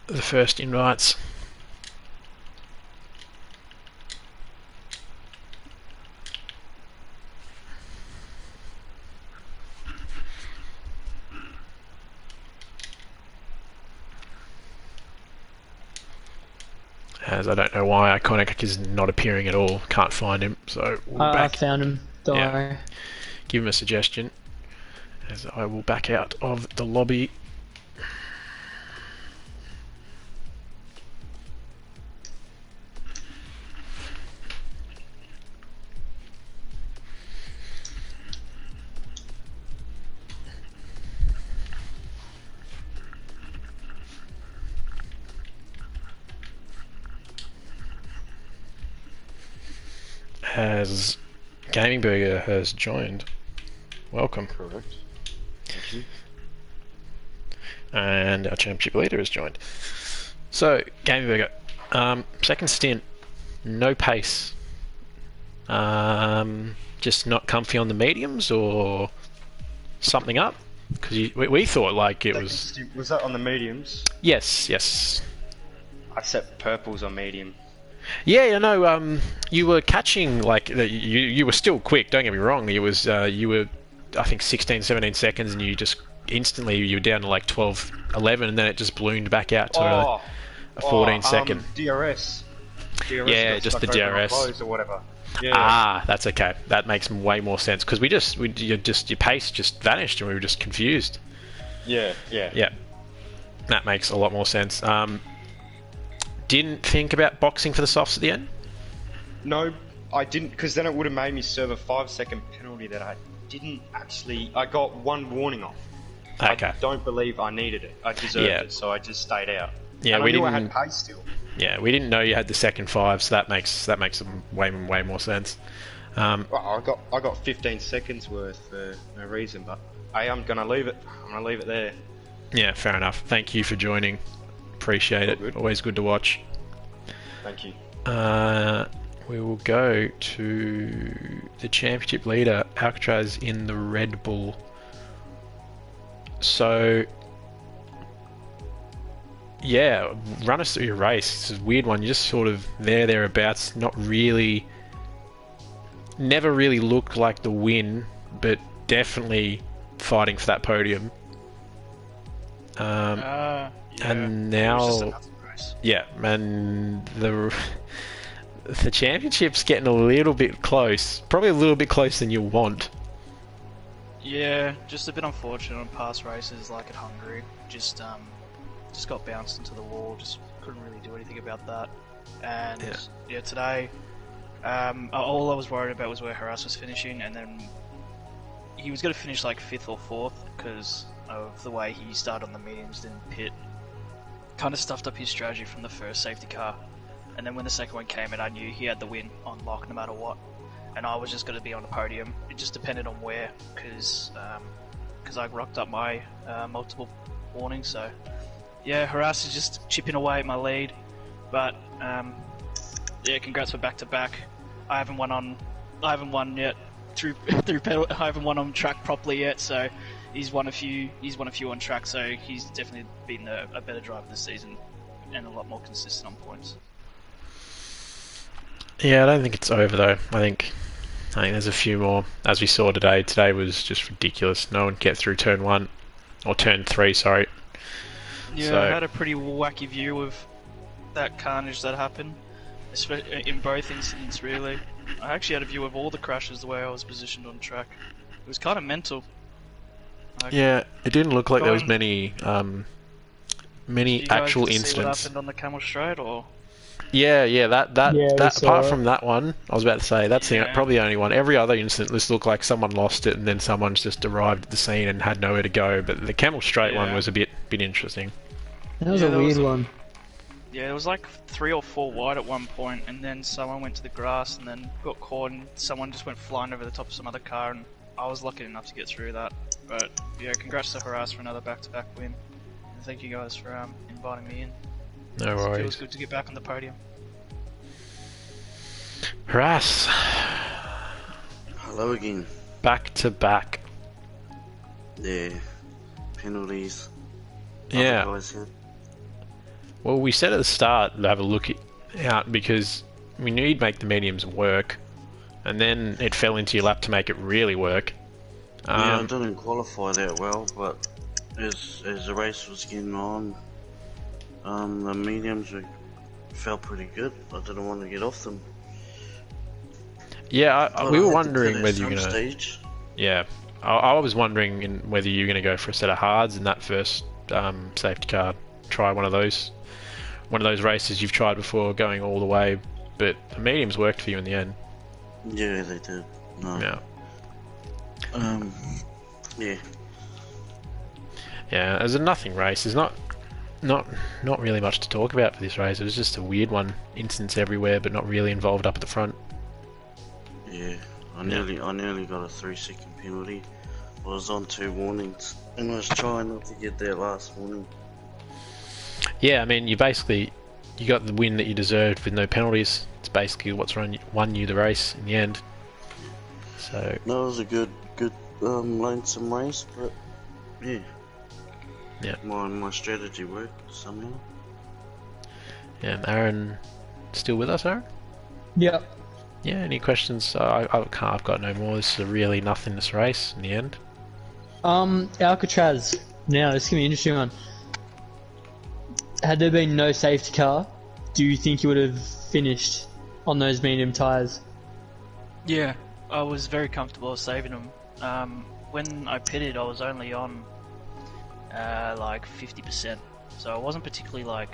the first invites. As I don't know why Iconic is not appearing at all, can't find him, so we'll I back. found him, don't worry. Give him a suggestion, as I will back out of the lobby. As Gaming Burger has joined. Welcome. Correct. Thank you. And our championship leader has joined. So, Gaming Burger, second stint, no pace. Just not comfy on the mediums, or something up? Because we thought like it was. Was that on the mediums? Yes. I set purples on medium. Yeah, you were catching, like, you were still quick, don't get me wrong. It was, you were, I think, 16, 17 seconds, and you just instantly, you were down to like 12, 11, and then it just ballooned back out to a 14 second. DRS. Yeah, just the DRS. Or whatever. Yeah. That's okay. That makes way more sense, because your pace just vanished, and we were just confused. Yeah. That makes a lot more sense. Didn't think about boxing for the softs at the end? No, I didn't, because then it would have made me serve a 5-second penalty that I didn't actually. I got one warning off. Okay. I don't believe I needed it. I deserved it, so I just stayed out. Yeah, and we I knew didn't. I had pace still. Yeah, we didn't know you had the second 5, so that makes way more sense. Well, I got 15 seconds worth for no reason, but I'm gonna leave it. I'm gonna leave it there. Yeah, fair enough. Thank you for joining. Appreciate it. Good. Always good to watch. Thank you. We will go to the championship leader, Alcatraz, in the Red Bull. So, yeah, run us through your race. It's a weird one. You're just sort of thereabouts. Not really. Never really looked like the win, but definitely fighting for that podium. And now, yeah, and the championship's getting a little bit close. Probably a little bit closer than you want. Yeah, just a bit unfortunate on past races, like at Hungary. Just got bounced into the wall. Just couldn't really do anything about that. And yeah today, all I was worried about was where Haras was finishing, and then he was going to finish like 5th or 4th because of the way he started on the mediums, didn't pit. Kind of stuffed up his strategy from the first safety car, and then when the second one came in, I knew he had the win on lock no matter what, and I was just going to be on the podium. It just depended on where, because I rocked up my multiple warnings. So yeah, Haras is just chipping away at my lead, but yeah, congrats for back-to-back. I haven't won yet through I haven't won on track properly yet, so he's won a few on track, so he's definitely been a better driver this season and a lot more consistent on points. Yeah, I don't think it's over though. I think there's a few more, as we saw today. Today was just ridiculous. No one get through turn 1 or turn 3. Sorry. Yeah, so, I had a pretty wacky view of that carnage that happened, especially in both incidents. Really, I actually had a view of all the crashes the way I was positioned on track. It was kind of mental. Like, Yeah, it didn't look like there was Going- many did many you guys actual see what incidents. happened on the Camel Straight, or? Yeah, Yeah, we that apart saw it. from that one, I was about to say that's Yeah. probably the only one. Every other incident, this looked like someone lost it and then someone's just arrived at the scene and had nowhere to go. But the Camel Straight one Yeah. was a bit interesting. That was Yeah, a there weird was- one. Yeah, it was like 3 or 4 wide at one point, and then someone went to the grass and then got caught, and someone just went flying over the top of some other car, and I was lucky enough to get through that. But yeah, congrats to Harass for another back-to-back win, and thank you guys for inviting me in. No It feels worries. good to get back on the podium. Harass, Hello again. back to back. Yeah. Penalties. Yeah. Other guys here. Well, we said at the start to have a look out because we knew you'd make the mediums work, and then it fell into your lap to make it really work. Yeah, I didn't qualify that well, but as the race was getting on, the mediums felt pretty good. I didn't want to get off them. Yeah, But we I were had to wondering pit at whether you're some gonna. stage. Yeah, I was wondering whether you're gonna go for a set of hards in that first safety car. Try one of those races you've tried before, going all the way. But the mediums worked for you in the end. Yeah, they did. No. Yeah. Yeah. Yeah, it was a nothing race. There's not really much to talk about for this race. It was just a weird one. Incidents everywhere, but not really involved up at the front. Yeah. I nearly got a 3-second penalty. I was on 2 warnings, and I was trying not to get that last warning. Yeah, I mean, you got the win that you deserved with no penalties. It's basically what's won you the race in the end. So No, it was a good lonesome race, but yeah. Yeah. My strategy worked somehow. yeah, Aaron, still with us, Aaron? Yep. Yeah. Any questions? I've got no more. This is a really nothingness race in the end. Alcatraz. Now, this is gonna be an interesting one. Had there been no safety car, do you think you would have finished on those medium tyres? Yeah, I was very comfortable saving them. When I pitted, I was only on like 50%, so I wasn't particularly like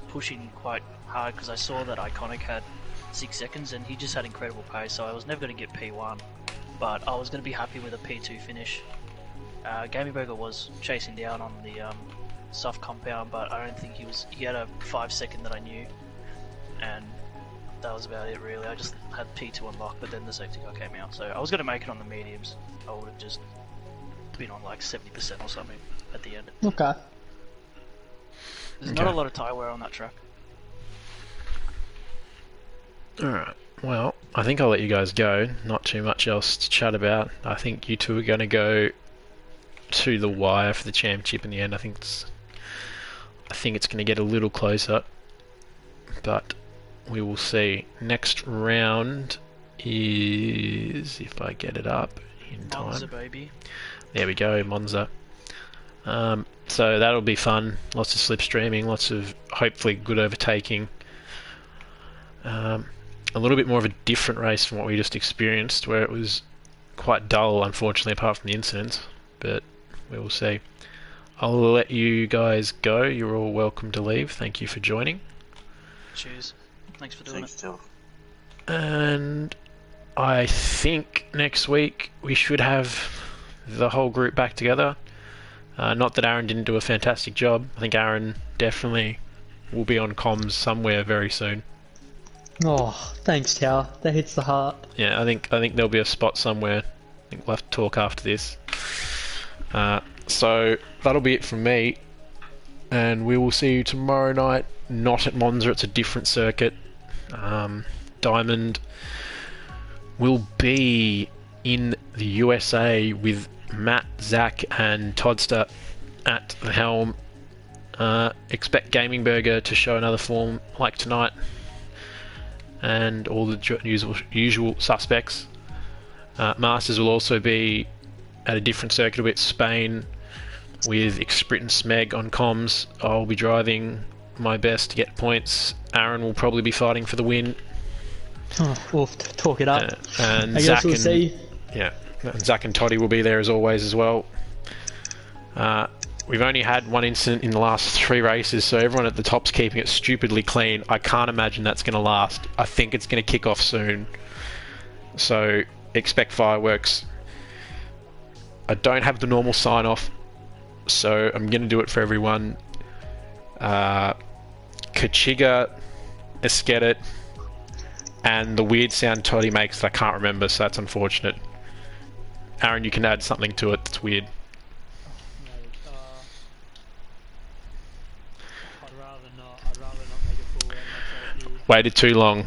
pushing quite hard because I saw that Iconic had 6 seconds and he just had incredible pace, so I was never going to get P1, but I was going to be happy with a P2 finish. Gaming Burger was chasing down on the soft compound, but I don't think he had a 5-second that I knew, and that was about it really. I just had P2 unlocked, but then the safety car came out, so I was going to make it on the mediums. I would have just been on like 70% or something at the end. Okay. There's not a lot of tyre wear on that track. Alright, well, I think I'll let you guys go. Not too much else to chat about. I think you two are going to go to the wire for the championship in the end. I think it's going to get a little closer, but we will see. Next round is, if I get it up in time. Monza, baby. There we go, Monza. So that'll be fun. Lots of slipstreaming, lots of hopefully good overtaking. A little bit more of a different race from what we just experienced, where it was quite dull, unfortunately, apart from the incidents. But we will see. I'll let you guys go. You're all welcome to leave. Thank you for joining. Cheers. Thanks for doing Thanks, Till. And I think next week we should have the whole group back together. Not that Aaron didn't do a fantastic job. I think Aaron definitely will be on comms somewhere very soon. Oh, thanks, Tower. That hits the heart. Yeah, I think there'll be a spot somewhere. I think we'll have to talk after this. So that'll be it from me, and we will see you tomorrow night. Not at Monza, it's a different circuit. Diamond will be in the USA with Matt, Zach, and Toddster at the helm. Expect Gaming Burger to show another form like tonight, and all the usual suspects. Masters will also be at a different circuit, a bit Spain, with Exprit and Smeg on comms. I'll be driving my best to get points. Aaron will probably be fighting for the win. Oh, we'll have to talk it up. And I Zach guess we'll and see. yeah, and Zach and Toddy will be there as always as well. We've only had one incident in the last 3 races, so everyone at the top's keeping it stupidly clean. I can't imagine that's going to last. I think it's going to kick off soon. So expect fireworks. I don't have the normal sign off, so I'm going to do it for everyone. Kachiga, Esketit, and the weird sound Toddy makes that I can't remember, so that's unfortunate. Aaron, you can add something to it that's weird. I'd rather not make a fool of myself here. Waited too long.